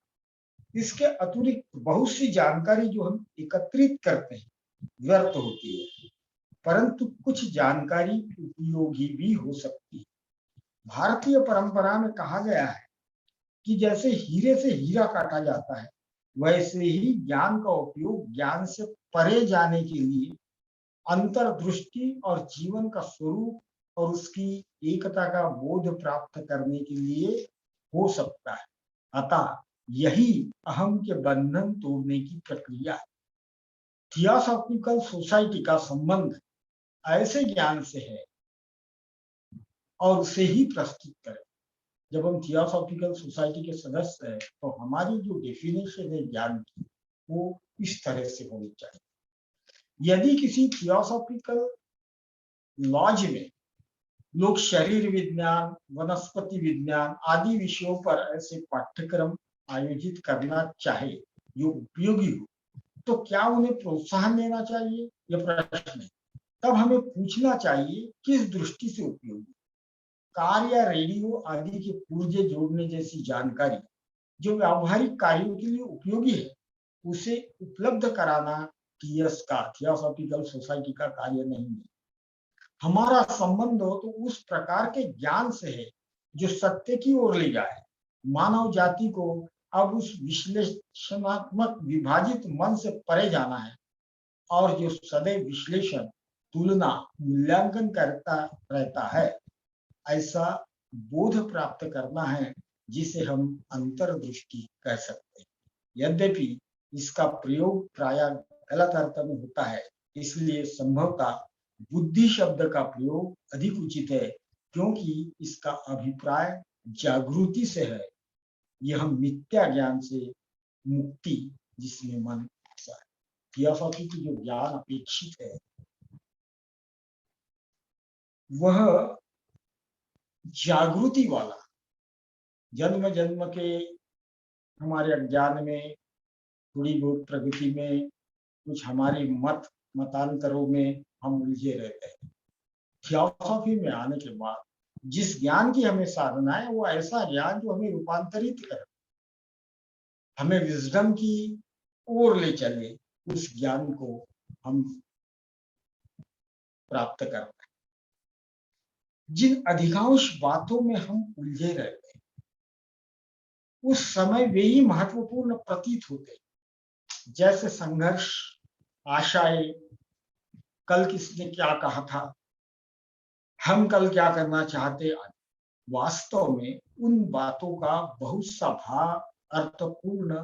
इसके अतिरिक्त बहुत सी जानकारी जो हम एकत्रित करते हैं व्यर्थ होती है, परंतु कुछ जानकारी उपयोगी भी हो सकती है। भारतीय परंपरा में कहा गया है कि जैसे हीरे से हीरा काटा जाता है, वैसे ही ज्ञान का उपयोग ज्ञान से परे जाने के लिए, अंतर्दृष्टि और जीवन का स्वरूप और उसकी एकता का बोध प्राप्त करने के लिए हो सकता है। अतः यही अहम के बंधन तोड़ने की प्रक्रिया है। थियोसॉफिकल सोसाइटी का संबंध ऐसे ज्ञान से है और उसे ही प्रस्तुत करें। जब हम थियोसॉफिकल सोसाइटी के सदस्य हैं, तो हमारी जो डेफिनेशन है ज्ञान की, वो इस तरह से होनी चाहिए। यदि किसी थियोसॉफिकल लॉज में लोग शरीर विज्ञान, वनस्पति विज्ञान आदि विषयों पर ऐसे पाठ्यक्रम आयोजित करना चाहे जो उपयोगी हो, तो क्या उन्हें प्रोत्साहन देना चाहिए? यह प्रश्न है। तब हमें पूछना चाहिए किस दृष्टि से उपयोगी। कार या रेडियो आदि के पुर्जे जोड़ने जैसी जानकारी जो व्यावहारिक कार्यों के लिए उपयोगी है, उसे उपलब्ध कराना थियोसॉफिकल सोसाइटी का कार्य नहीं है। हमारा संबंध हो तो उस प्रकार के ज्ञान से है जो सत्य की ओर ले जाए। मानव जाति को अब उस विश्लेषणात्मक विभाजित मन से परे जाना है और जो सदैव विश्लेषण, तुलना, मूल्यांकन करता रहता है, ऐसा बोध प्राप्त करना है जिसे हम अंतर्दृष्टि कह सकते हैं। यद्यपि इसका प्रयोग प्रायः गलत अर्थ में होता है, इसलिए संभवतः बुद्धि शब्द का प्रयोग अधिक उचित है, क्योंकि इसका अभिप्राय जागृति से है। यह मिथ्या ज्ञान से मुक्ति जिसमें मन है। थियोसॉफी की जो ज्ञान अपेक्षित है वह जागृति वाला, जन्म जन्म के हमारे अज्ञान में, थोड़ी बहुत प्रगति में, कुछ हमारी मतांतरों में हम उलझे रहते हैं। थियोसॉफी में आने के बाद जिस ज्ञान की हमें साधना है वो ऐसा ज्ञान जो हमें रूपांतरित करे, हमें विजडम की ओर ले चले, उस ज्ञान को हम प्राप्त करते हैं। जिन अधिकांश बातों में हम उलझे रहते हैं उस समय वे ही महत्वपूर्ण प्रतीत होते हैं, जैसे संघर्ष, आशाएं, कल किसने क्या कहा था, हम कल क्या करना चाहते। वास्तव में उन बातों का बहुत सा भाग अर्थपूर्ण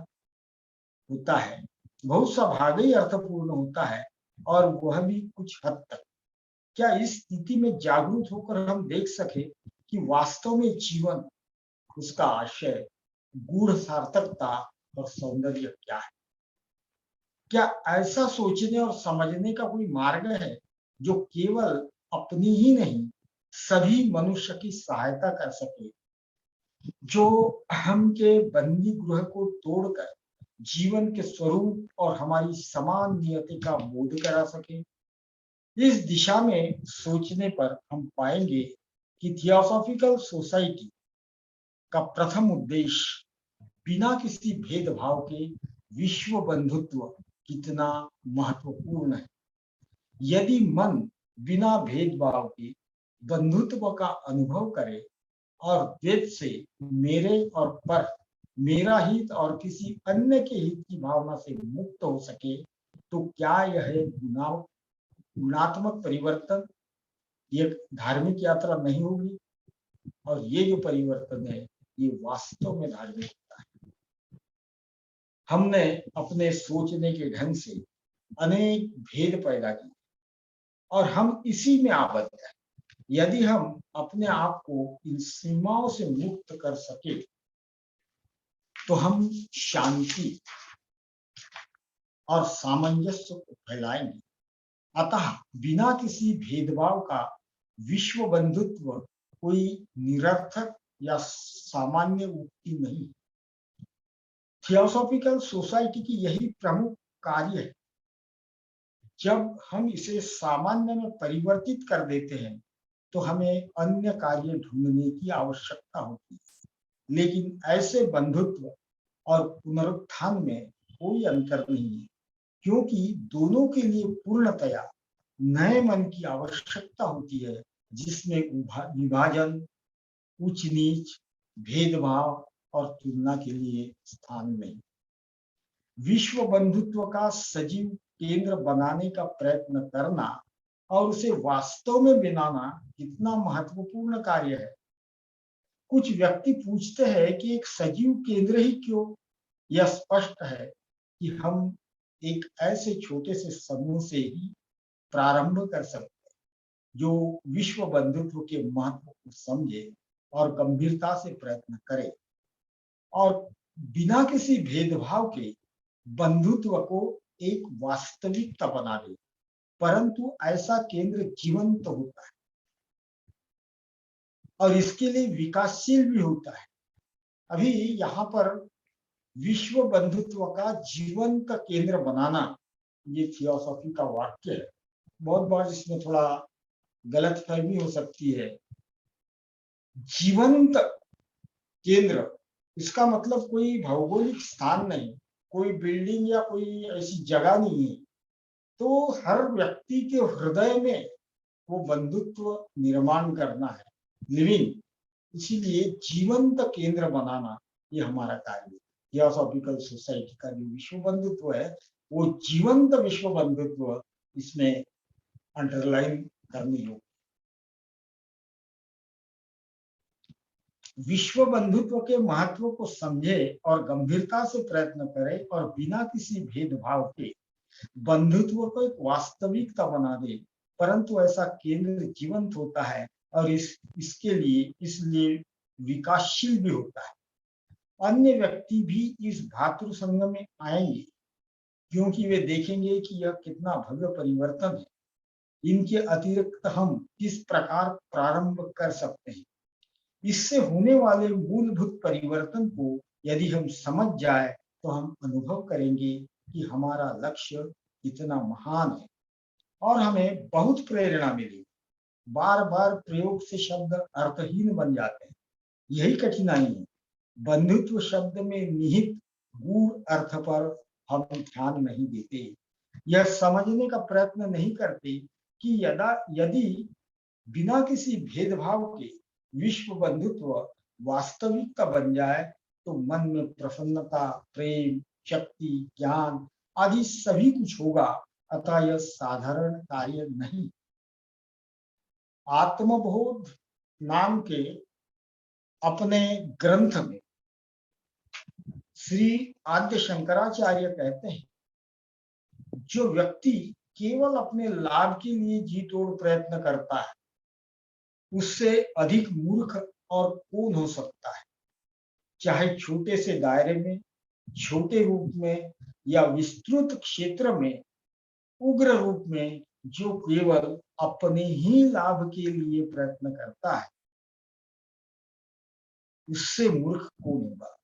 होता है, बहुत सा भाग ही अर्थपूर्ण होता है, और वह भी कुछ हद तक। क्या इस स्थिति में जागरूक होकर हम देख सके कि वास्तव में जीवन, उसका आशय, गूढ़ सार्थकता और सौंदर्य क्या है? क्या ऐसा सोचने और समझने का कोई मार्ग है जो केवल अपनी ही नहीं सभी मनुष्य की सहायता कर सके, जो हम के बंदी गृह को तोड़कर जीवन के स्वरूप और हमारी समान नियति का बोध करा सके? इस दिशा में सोचने पर हम पाएंगे कि थियोसॉफिकल सोसाइटी का प्रथम उद्देश्य बिना किसी भेदभाव के विश्व बंधुत्व कितना महत्वपूर्ण है। यदि मन बिना भेदभाव के बंधुत्व का अनुभव करे और द्वैत से मेरे और पर, मेरा हित और किसी अन्य के हित की भावना से मुक्त हो सके, तो क्या यह गुणात्मक परिवर्तन एक धार्मिक यात्रा नहीं होगी? और ये जो परिवर्तन है ये वास्तव में धार्मिक होता है। हमने अपने सोचने के ढंग से अनेक भेद पैदा किए और हम इसी में आबद्ध हैं। यदि हम अपने आप को इन सीमाओं से मुक्त कर सके तो हम शांति और सामंजस्य को फैलाएंगे। अतः बिना किसी भेदभाव का विश्व बंधुत्व कोई निरर्थक या सामान्य उक्ति नहीं। थियोसॉफिकल सोसाइटी की यही प्रमुख कार्य है। जब हम इसे सामान्य में परिवर्तित कर देते हैं तो हमें अन्य कार्य ढूंढने की आवश्यकता होती है, लेकिन ऐसे बंधुत्व और पुनरुत्थान में कोई अंतर नहीं है, क्योंकि दोनों के लिए पूर्णतया नए मन की आवश्यकता होती है, जिसमें विभाजन, उच्च नीच, भेदभाव और तुलना के लिए स्थान नहीं। विश्व बंधुत्व का सजीव केंद्र बनाने का प्रयत्न करना और उसे वास्तव में बनाना कितना महत्वपूर्ण कार्य है। कुछ व्यक्ति पूछते हैं कि एक सजीव केंद्र ही क्यों? यह स्पष्ट है कि हम एक ऐसे छोटे से समूह से ही प्रारंभ कर सकते हैं जो विश्व बंधुत्व के महत्व को समझे और गंभीरता से प्रयत्न करे और बिना किसी भेदभाव के बंधुत्व को एक वास्तविकता बना दे। परंतु ऐसा केंद्र जीवंत होता है और इसके लिए विकासशील भी होता है। अभी यहाँ पर विश्व बंधुत्व का जीवंत केंद्र बनाना, ये थियोसॉफी का वाक्य है। बहुत बार इसमें थोड़ा गलतफहमी हो सकती है। जीवंत केंद्र, इसका मतलब कोई भौगोलिक स्थान नहीं, कोई बिल्डिंग या कोई ऐसी जगह नहीं है। तो हर व्यक्ति के हृदय में वो बंधुत्व निर्माण करना है, लिविंग। इसीलिए जीवंत केंद्र बनाना ये हमारा कार्य है। थियोसॉफिकल सोसाइटी का जो विश्व बंधुत्व है वो जीवंत विश्व बंधुत्व इसमें अंडरलाइन करनी होगी। विश्व बंधुत्व के महत्व को समझे और गंभीरता से प्रयत्न करे और बिना किसी भेदभाव के बंधुत्व को एक वास्तविकता बना दे, परंतु ऐसा केंद्र जीवंत होता है और इसके लिए इसलिए विकासशील भी होता है। अन्य व्यक्ति भी इस भातृ संघ में आएंगे क्योंकि वे देखेंगे कि यह कितना भव्य परिवर्तन है। इनके अतिरिक्त हम किस प्रकार प्रारंभ कर सकते हैं। इससे होने वाले मूलभूत परिवर्तन को यदि हम समझ जाए तो हम अनुभव करेंगे कि हमारा लक्ष्य कितना महान है और हमें बहुत प्रेरणा मिलेगी। बार बार प्रयोग से शब्द अर्थहीन बन जाते हैं, यही कठिनाई है। बंधुत्व शब्द में निहित गूढ़ अर्थ पर हम ध्यान नहीं देते, यह समझने का प्रयत्न नहीं करते कि यदि बिना किसी भेदभाव के विश्व बंधुत्व वास्तविकता बन जाए तो मन में प्रसन्नता, प्रेम, शक्ति, ज्ञान आदि सभी कुछ होगा। अतः यह साधारण कार्य नहीं। आत्मबोध नाम के अपने ग्रंथ में श्री आद्य शंकराचार्य कहते हैं, जो व्यक्ति केवल अपने लाभ के लिए जी तोड़ प्रयत्न करता है उससे अधिक मूर्ख और कौन हो सकता है। चाहे छोटे से दायरे में, छोटे रूप में या विस्तृत क्षेत्र में, उग्र रूप में, जो केवल अपने ही लाभ के लिए प्रयत्न करता है उससे मूर्ख कौन होगा।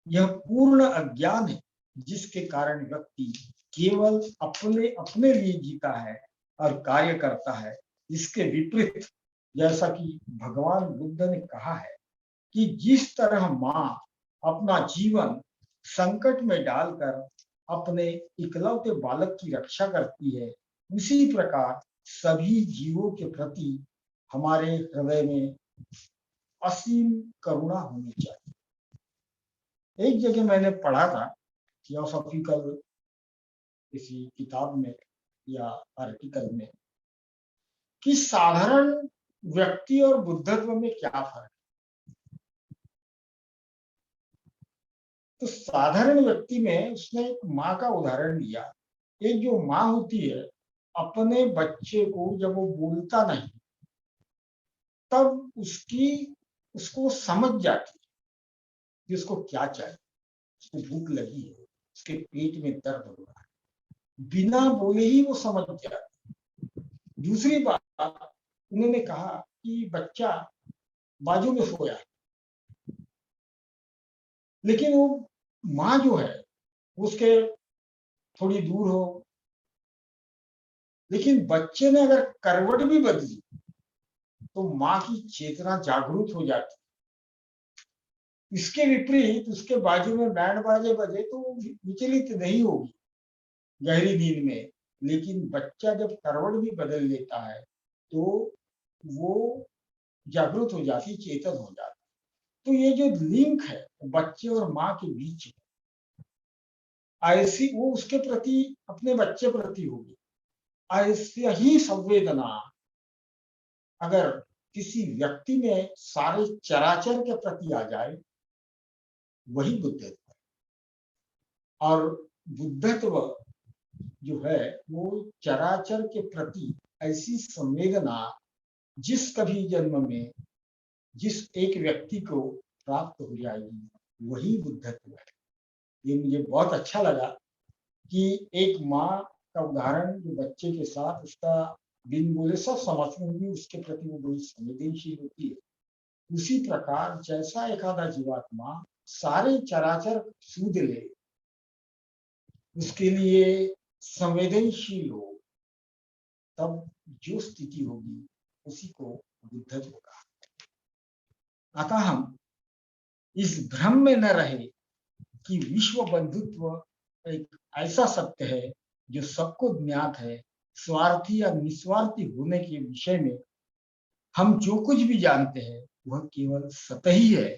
यह पूर्ण अज्ञान है जिसके कारण व्यक्ति केवल अपने लिए जीता है और कार्य करता है। इसके विपरीत, जैसा कि भगवान बुद्ध ने कहा है कि जिस तरह माँ अपना जीवन संकट में डालकर अपने इकलौते बालक की रक्षा करती है, उसी प्रकार सभी जीवों के प्रति हमारे हृदय में असीम करुणा होनी चाहिए। एक जगह मैंने पढ़ा था थियोसॉफिकल किसी किताब में या आर्टिकल में कि साधारण व्यक्ति और बुद्धत्व में क्या फर्क है। तो साधारण व्यक्ति में उसने एक माँ का उदाहरण दिया। एक जो माँ होती है, अपने बच्चे को जब वो बोलता नहीं तब उसको समझ जाती है कि उसको क्या चाहिए। उसको भूख लगी है, उसके पेट में दर्द हो रहा है, बिना बोले ही वो समझ जाती। दूसरी बात, उन्होंने कहा कि बच्चा बाजू में सोया है, लेकिन वो माँ जो है उसके थोड़ी दूर हो, लेकिन बच्चे ने अगर करवट भी बदली तो माँ की चेतना जागरूक हो जाती। इसके विपरीत उसके बाजू में बैंड बाजे बजे तो विचलित नहीं होगी गहरी नींद में, लेकिन बच्चा जब करवट भी बदल लेता है तो वो जागरूक हो जाती, चेतन हो जाती। तो ये जो लिंक है बच्चे और माँ के बीच में, ऐसी वो उसके प्रति, अपने बच्चे प्रति होगी। ऐसी ही संवेदना अगर किसी व्यक्ति में सारे चराचर के प्रति आ जाए, वही बुद्धत्व है। और बुद्धत्व जो है वो चराचर के प्रति ऐसी संवेदना जिस कभी जन्म में जिस एक व्यक्ति को प्राप्त हो जाएगी, वही बुद्धत्व है। ये मुझे बहुत अच्छा लगा कि एक माँ का उदाहरण जो बच्चे के साथ उसका बिन बोले सब समझती होगी, उसके प्रति वो बड़ी संवेदनशील होती है। उसी प्रकार जैसा एक आधा जीवात्मा सारे चराचर सूद ले, उसके लिए संवेदनशील हो, तब जो स्थिति होगी उसी को बुद्धत्व कहा। अतः हम इस भ्रम में न रहे कि विश्व बंधुत्व एक ऐसा सत्य है जो सबको ज्ञात है स्वार्थी या निस्वार्थी होने के विषय में हम जो कुछ भी जानते हैं वह केवल सतही है।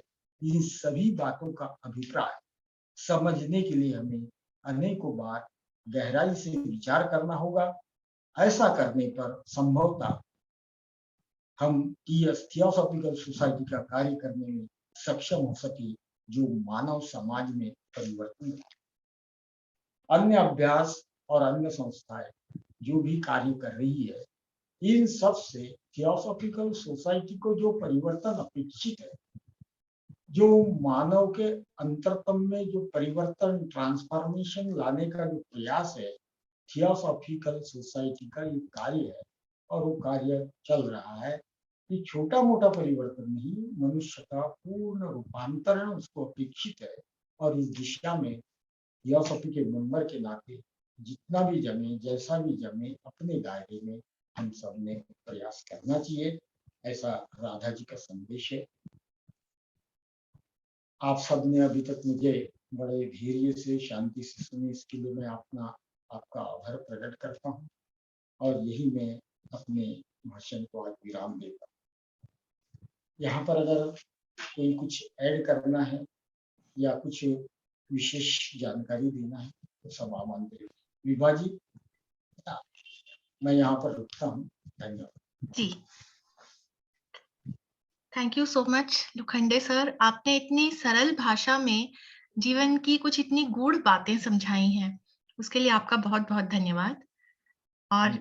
इन सभी बातों का अभिप्राय समझने के लिए हमें अनेकों बार गहराई से विचार करना होगा। ऐसा करने पर संभवतः हम थियोसॉफिकल सोसाइटी का कार्य करने में सक्षम हो सके, जो मानव समाज में परिवर्तन लाए। अन्य अभ्यास और अन्य संस्थाएं जो भी कार्य कर रही है, इन सब से थियोसॉफिकल सोसाइटी को जो परिवर्तन अपेक्षित है, जो मानव के अंतरतम में जो परिवर्तन, ट्रांसफॉर्मेशन लाने का जो प्रयास है, थियोसॉफिकल सोसाइटी का ये कार्य है और वो कार्य चल रहा है। ये छोटा मोटा परिवर्तन नहीं, मनुष्य का पूर्ण रूपांतरण उसको अपेक्षित है। और इस दिशा में थियोसॉफी के मेंबर के नाते जितना भी जमे, जैसा भी जमे, अपने दायरे में हम सब ने प्रयास करना चाहिए। ऐसा राधा जी का संदेश है। आप सब ने अभी तक मुझे बड़े धैर्य से, शांति से सुने, इसके लिए मैं आपका आभार प्रकट करता हूँ। और यही मैं अपने भाषण को आज विराम देता हूँ। यहाँ पर अगर कोई कुछ ऐड करना है या कुछ विशेष जानकारी देना है तो सब आमंत्रित। विभा जी, मैं यहाँ पर रुकता हूँ। धन्यवाद जी, thank you so much Lokhande sir. आपने इतनी सरल भाषा में जीवन की कुछ इतनी गूढ़ बातें समझाई हैं, उसके लिए आपका बहुत बहुत धन्यवाद। और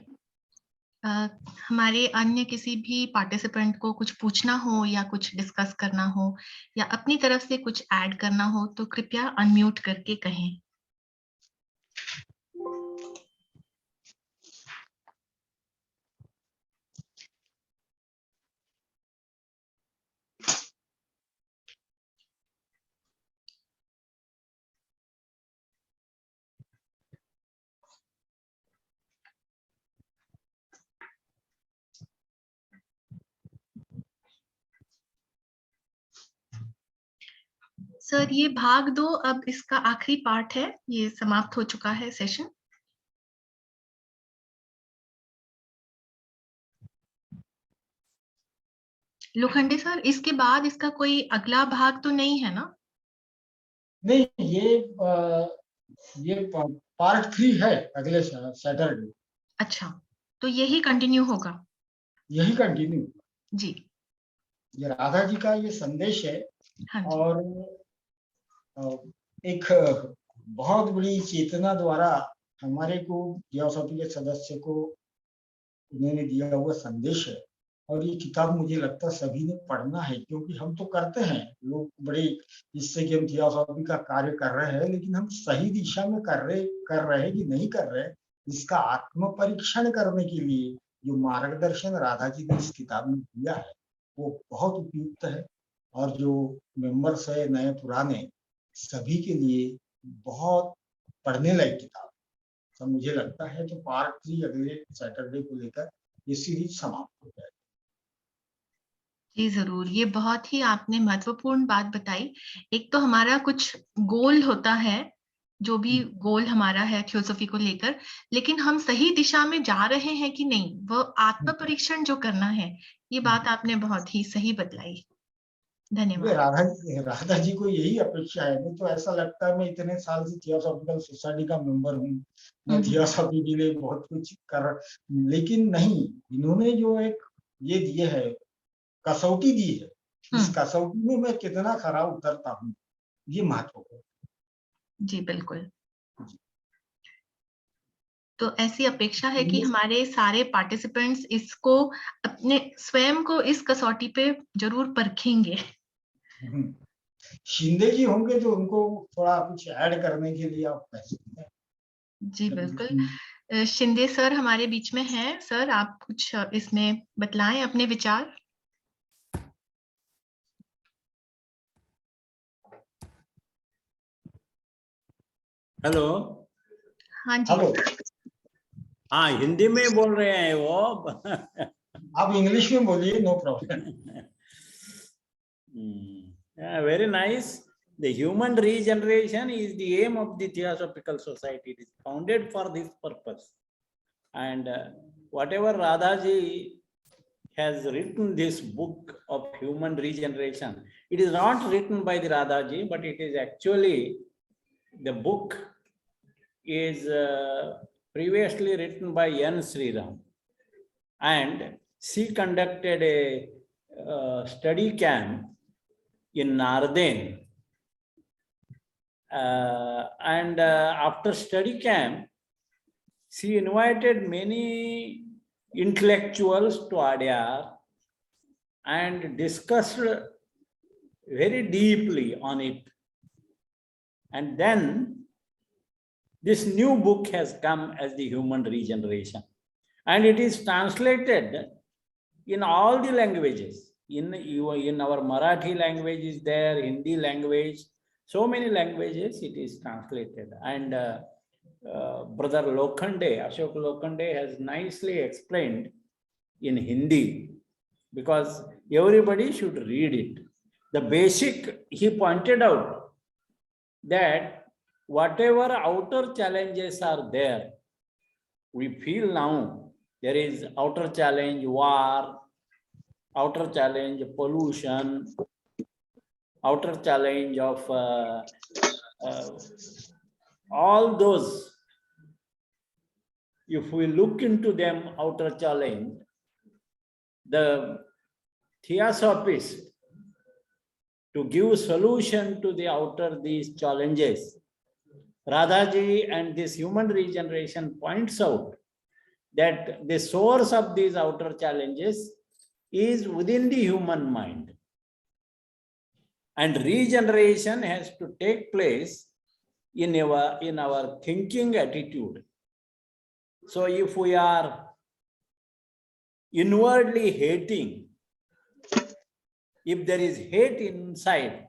हमारे अन्य किसी भी पार्टिसिपेंट को कुछ पूछना हो या कुछ डिस्कस करना हो या अपनी तरफ से कुछ ऐड करना हो तो कृपया अनम्यूट करके कहें। सर, ये भाग 2 अब इसका आखिरी पार्ट है, ये समाप्त हो चुका है सेशन। लोखंडे सर, इसके बाद इसका कोई अगला भाग तो नहीं है ना? नहीं, ये पार्ट 3 है अगले सैटरडे। अच्छा, तो यही कंटिन्यू होगा? यही कंटिन्यू। जी, ये राधा जी का ये संदेश है। हाँ जी। और एक बहुत बड़ी चेतना द्वारा हमारे को थियोसॉफी के सदस्य को उन्होंने दिया हुआ संदेश है। और ये किताब मुझे लगता है सभी ने पढ़ना है, क्योंकि हम तो करते हैं लोग बड़े इससे कि हम थियोसॉफी का कार्य कर रहे हैं, लेकिन हम सही दिशा में कर रहे हैं कि नहीं कर रहे, इसका आत्म परीक्षण करने के लिए जो मार्गदर्शन राधा जी ने इस किताब में दिया है वो बहुत उपयुक्त है। और जो मेंबर्स है नए पुराने सभी के लिए बहुत पढ़ने लायक किताब। तो मुझे लगता है कि पार्ट 3 अगले सैटरडे को लेकर ये सीरीज समाप्त हो जाएगी। जी जरूर, ये बहुत ही आपने महत्वपूर्ण बात बताई। एक तो हमारा कुछ गोल होता है, जो भी गोल हमारा है थियोसॉफी को लेकर, लेकिन हम सही दिशा में जा रहे हैं कि नहीं, वो आत्म परीक्षण जो करना है, ये बात आपने बहुत ही सही बतलाई। धन्यवाद। राधा जी को यही अपेक्षा है। नहीं तो ऐसा लगता है मैं इतने साल से थियोसॉफिकल सोसाइटी का मेंबर हूँ, मैं थियोसॉफी के लिए बहुत कुछ कर, लेकिन नहीं, इन्होंने जो एक ये दिए है, कसौटी दी है, इस कसौटी में मैं कितना खरा उतरता हूँ, ये महत्वपूर्ण। जी बिल्कुल। तो ऐसी अपेक्षा है कि हमारे सारे पार्टिसिपेंट्स इसको अपने स्वयं को इस कसौटी पे जरूर परखेंगे। शिंदे जी होंगे तो उनको थोड़ा कुछ ऐड करने के लिए आप कह सकते हैं। जी बिल्कुल, शिंदे सर हमारे बीच में हैं। सर, आप कुछ इसमें बतलाएं अपने विचार। हेलो। हाँ जी। हेलो। हाँ, हिंदी में बोल रहे हैं वो। आप इंग्लिश में बोलिए, no problem. Very nice. The human regeneration is the aim of the Theosophical Society. It is founded for this purpose. And whatever Radhaji has written this book of human regeneration, it is not written by the Radhaji, but it is actually the book is previously written by N. Sriram, and she conducted a study camp in Narden. And after study camp, she invited many intellectuals to Adyar and discussed very deeply on it. And then this new book has come as the Human Regeneration. And it is translated in all the languages. In our Marathi language is there, Hindi language, so many languages it is translated. And Brother Lokhande, Ashok Lokhande has nicely explained in Hindi, because everybody should read it. The basic, he pointed out that whatever outer challenges are there, we feel now there is outer challenge, war, outer challenge, pollution, outer challenge of all those. If we look into them, outer challenge, the theosophist, to give solution to the outer these challenges, Radhaji and this human regeneration points out that the source of these outer challenges is within the human mind. And regeneration has to take place in our thinking attitude. So if we are inwardly hating, if there is hate inside,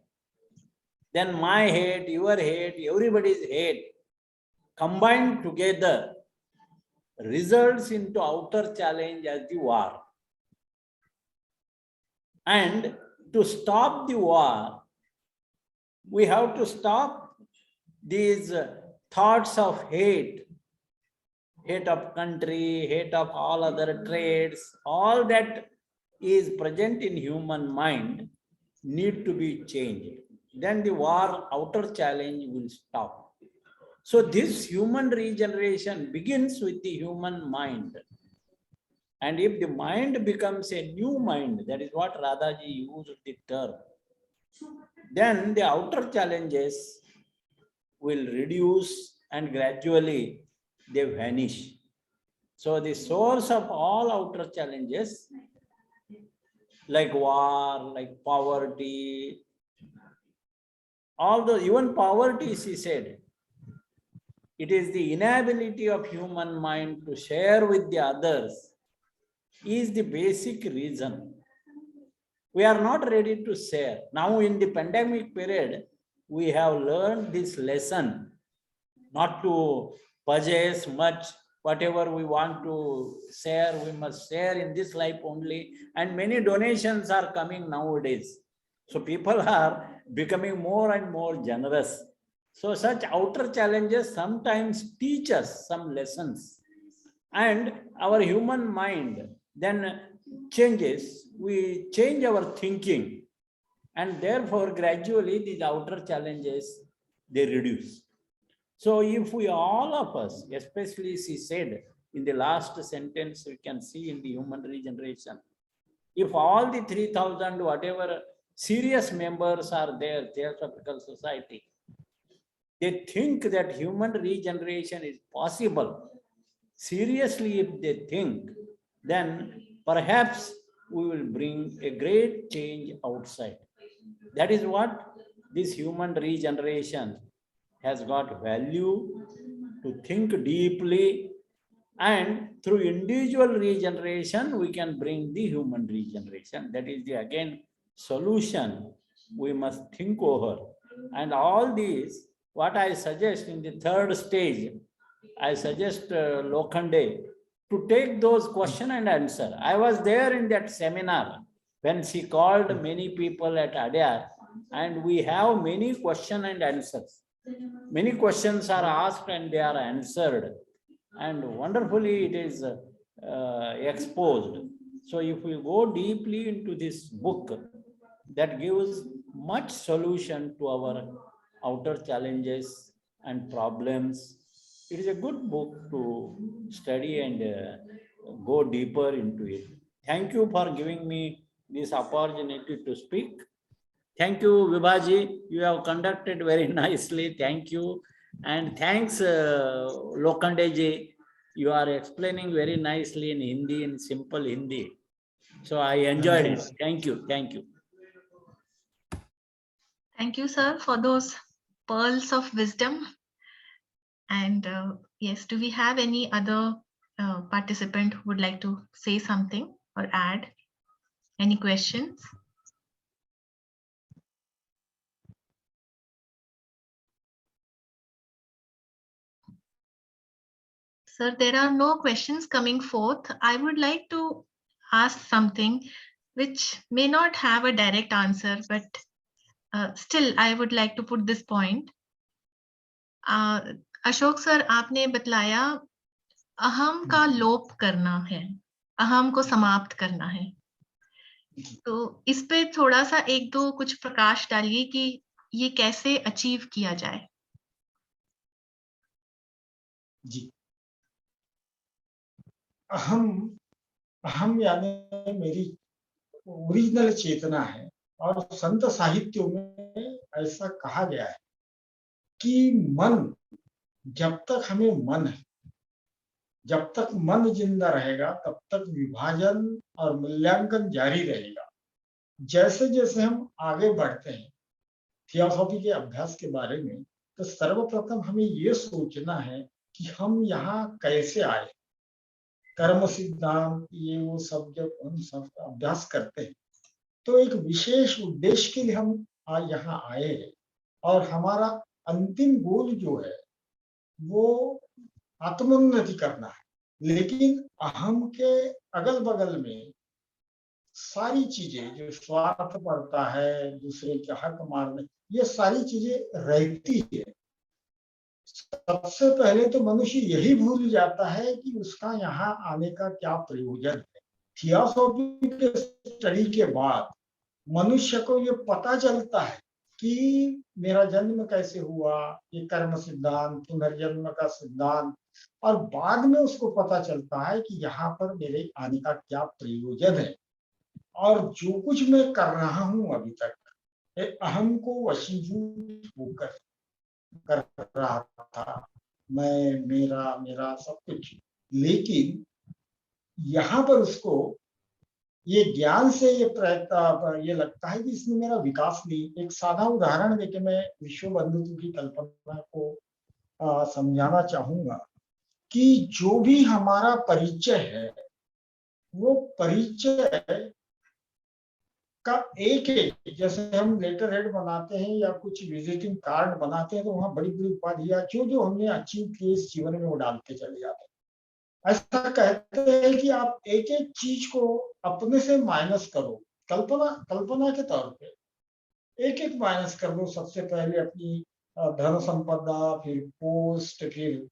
then my hate, your hate, everybody's hate combined together results into outer challenge as the war. And to stop the war, we have to stop these thoughts of hate, hate of country, hate of all other traits, all that is present in human mind need to be changed. Then the war, outer challenge will stop. So this human regeneration begins with the human mind. And if the mind becomes a new mind, that is what Radhaji used the term, then the outer challenges will reduce and gradually they vanish. So the source of all outer challenges, like war, like poverty, all those, even poverty, she said, it is the inability of human mind to share with the others is the basic reason. We are not ready to share. Now in the pandemic period, we have learned this lesson, not to possess much. Whatever we want to share, we must share in this life only. And many donations are coming nowadays. So people are becoming more and more generous. So such outer challenges sometimes teach us some lessons. And our human mind then changes, we change our thinking, and therefore gradually these outer challenges, they reduce. So if we, all of us, especially she said in the last sentence, we can see in the human regeneration, if all the 3,000 whatever serious members are there, Theosophical Society, they think that human regeneration is possible. Seriously, if they think, then perhaps we will bring a great change outside. That is what this human regeneration has got value, to think deeply, and through individual regeneration, we can bring the human regeneration. That is the, again, solution we must think over. And all these, what I suggest in the third stage, I suggest Lokhande to take those question and answer. I was there in that seminar when she called many people at Adyar, and we have many question and answers. Many questions are asked and they are answered. and wonderfully it is exposed. So if we go deeply into this book, that gives much solution to our outer challenges and problems. It is a good book to study and go deeper into it. Thank you for giving me this opportunity to speak. Thank you, Vibhaji. You have conducted very nicely. Thank you. And thanks, Lokhandeji. You are explaining very nicely in Hindi, in simple Hindi. So I enjoyed it. Thank you. Thank you. Thank you, sir, for those pearls of wisdom. And yes, do we have any other participant who would like to say something or add? Any questions? Sir, there are no questions coming forth. I would like to ask something which may not have a direct answer, but still I would like to put this point. Ashok sir, आपने बतलाया अहम का लोप करना है, अहम को समाप्त करना है, तो इस पे थोड़ा सा एक दो कुछ प्रकाश डालिए कि ये कैसे अचीव किया जाए। जी, अहम यानी मेरी ओरिजिनल चेतना है, और संत साहित्यों में ऐसा कहा गया है कि मन, जब तक हमें मन है, जब तक मन जिंदा रहेगा तब तक विभाजन और मूल्यांकन जारी रहेगा। जैसे जैसे हम आगे बढ़ते हैं थियोसॉफी के अभ्यास के बारे में, तो सर्वप्रथम हमें ये सोचना है कि हम यहाँ कैसे आए। कर्म सिद्धांत ये वो सब जब हम सब अभ्यास करते हैं तो एक विशेष उद्देश्य के लिए हम यहाँ आए हैं, और हमारा अंतिम गोल जो है वो आत्मोन्नति करना है। लेकिन अहम के अगल बगल में सारी चीजें जो स्वार्थ पड़ता है, दूसरे के हक मारने, ये सारी चीजें रहती है। सबसे पहले तो मनुष्य यही भूल जाता है कि उसका यहाँ आने का क्या प्रयोजन है। थियोसॉफी के स्टडी के बाद मनुष्य को ये पता चलता है कि मेरा जन्म कैसे हुआ, ये कर्म सिद्धांत, पुनर्जन्म का सिद्धांत, और बाद में उसको पता चलता है कि यहाँ पर मेरे आने का क्या प्रयोजन है। और जो कुछ मैं कर रहा हूँ अभी तक, अहम को वशीभूत होकर कर रहा था, मैं, मेरा मेरा सब कुछ। लेकिन यहाँ पर उसको ये ज्ञान से ये लगता है कि इसमें मेरा विकास नहीं। एक साधा उदाहरण देके मैं विश्व बंधुत्व की कल्पना को समझाना चाहूंगा कि जो भी हमारा परिचय है, वो परिचय का एक जैसे हम लेटर हेड बनाते हैं या कुछ विजिटिंग कार्ड बनाते हैं, तो वहां बड़ी बड़ी उपाधियां जो हमने अचीव किए इस जीवन में वो डालते चले जाते हैं। ऐसा कहते हैं कि आप एक एक चीज को अपने से माइनस करो, कल्पना के तौर पे एक एक माइनस कर दो। सबसे पहले अपनी धन संपदा, फिर पोस्ट, फिर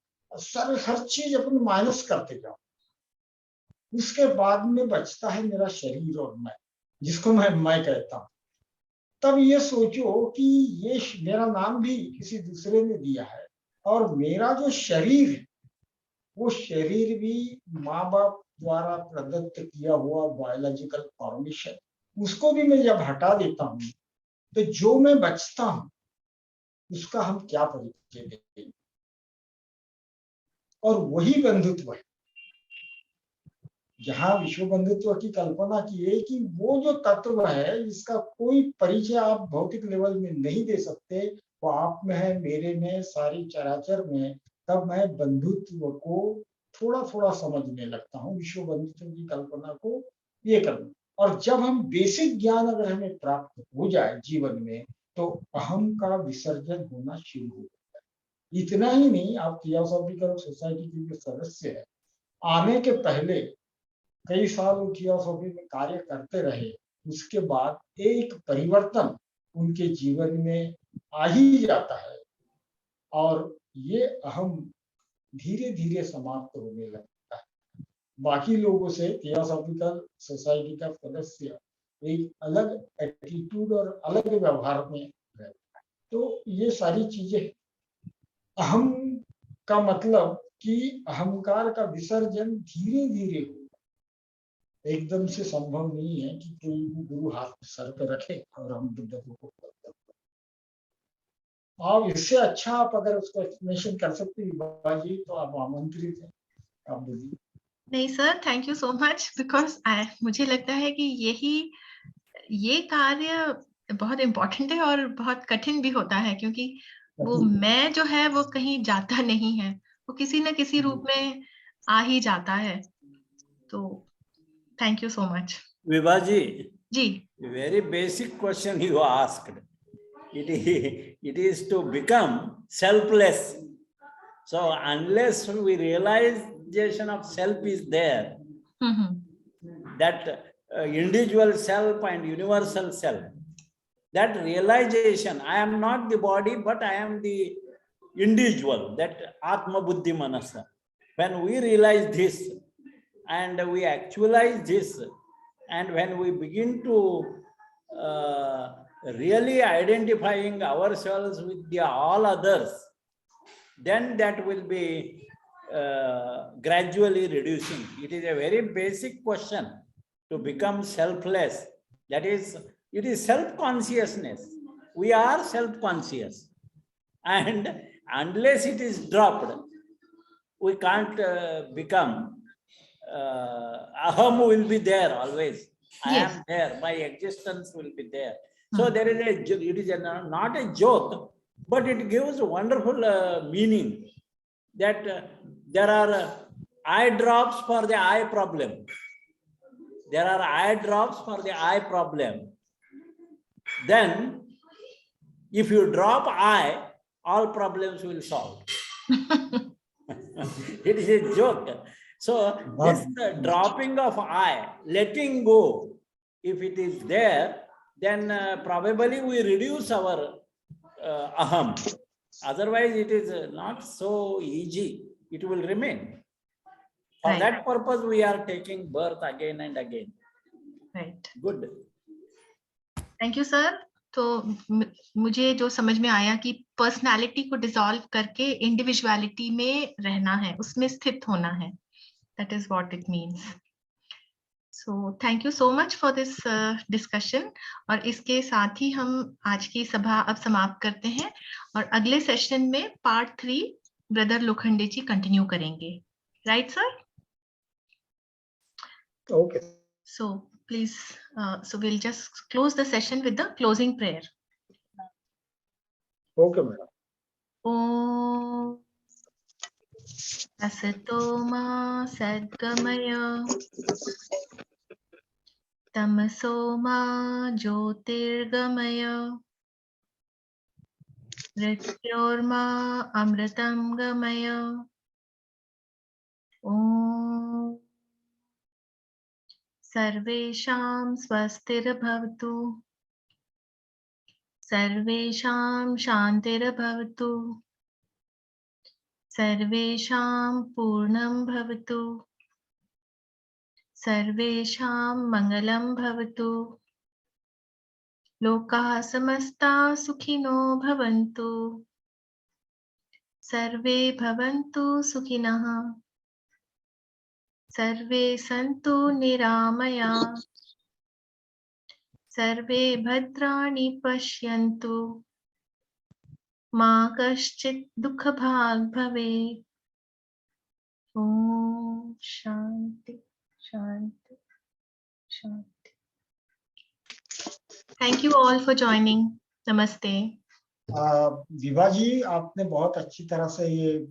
हर चीज अपनी माइनस करते जाओ। उसके बाद में बचता है मेरा शरीर और मैं, जिसको मैं कहता हूं। तब ये सोचो कि ये मेरा नाम भी किसी दूसरे ने दिया है, और मेरा जो शरीर है वो शरीर भी माँ बाप द्वारा प्रदत्त किया हुआ बायोलॉजिकल फॉर्मेशन, उसको भी मैं जब हटा देता हूँ तो जो मैं बचता हूँ उसका हम क्या परिचय देंगे। और वही बंधुत्व है। जहाँ विश्व बंधुत्व की कल्पना की है कि वो जो तत्व है जिसका कोई परिचय आप भौतिक लेवल में नहीं दे सकते, वो आप में है, मेरे में, सारी चराचर में, तब मैं बंधुत्व को थोड़ा थोड़ा समझने लगता हूँ। विश्व बंधुत्व की कल्पना को ये करना, और जब हम बेसिक ज्ञान अगर हमें प्राप्त हो जाए जीवन में, तो अहम का विसर्जन होना शुरू हो जाता है। इतना ही नहीं, आप थियोसॉफिकल सोसाइटी के जो सदस्य है, आने के पहले कई साल वो थियोसॉफी में कार्य करते रहे, उसके बाद एक परिवर्तन उनके जीवन में आ ही जाता है। और ये अहम धीरे धीरे समाप्त होने लगता है। बाकी लोगों से थियोसॉफिकल सोसाइटी का सदस्य एक अलग एटीट्यूड और अलग व्यवहार में रहता है। तो ये सारी चीजें, अहम का मतलब कि अहंकार का विसर्जन धीरे धीरे हो, एकदम से संभव नहीं है कि कोई भी गुरु हाथ सर पर रखे और हम बुद्ध को आप इससे अच्छा आप अगर उसको एक्सप्लेनेशन कर सकते हैं जी तो आप आमंत्रित हैं, आप बोलिए। नहीं sir, thank you so much, because मुझे लगता है कि ये कार्य बहुत इम्पोर्टेंट है और बहुत कठिन भी होता है, क्योंकि वो मैं जो है वो कहीं जाता नहीं है, वो किसी न किसी रूप में आ ही जाता है। तो thank you so much. Vibha ji, very basic question you asked. It is to become selfless. So unless we realization of self is there, that individual self and universal self, that realization, I am not the body, but I am the individual, that Atma Buddhi Manasa. When we realize this and we actualize this, and when we begin to really identifying ourselves with the all others, then that will be gradually reducing. It is a very basic question to become selfless. That is, it is self-consciousness. We are self-conscious. And unless it is dropped, we can't become, aham will be there always. I am there, my existence will be there. So there is it is not a joke, but it gives a wonderful meaning that there are eye drops for the eye problem. There are eye drops for the eye problem. Then if you drop eye, all problems will solve. It is a joke. So this dropping of eye, letting go, if it is there, then probably we reduce our aham. Otherwise, it is not so easy. It will remain. For that purpose, we are taking birth again and again. Right. Good. Thank you, sir. तो मुझे जो समझ में आया कि personality को dissolve करके individuality में रहना है, उसमें स्थित होना है. That is what it means. So thank you so much for this discussion. और इसके साथ ही हम आज की सभा अब समाप्त करते हैं और अगले सेशन में पार्ट 3 ब्रदर लोखंडे जी कंटिन्यू करेंगे. Right, sir? Okay. So please, so we'll just close the session with the closing prayer. Okay, madam. Om Asato Ma Sadgamaya Tamaso Ma Jyotirgamaya Mrityorma Amritam Gamaya. Om Sarvesham Swastirabhavatu Sarvesham Shantirabhavatu Sarvesham Purnam Bhavatu Sarvesham Mangalam Bhavatu Lokaha Samasta Sukhino Bhavantu Sarve Bhavantu Sukhinaha Sarve Santu Niramaya Sarve Bhadrani Pashyantu Ma Kaschit Dukhabhag Bhave. Om Shanti Shanti Shanti. Thank you all for joining. Namaste. Vibha ji, आपने बहुत अच्छी तरह से ये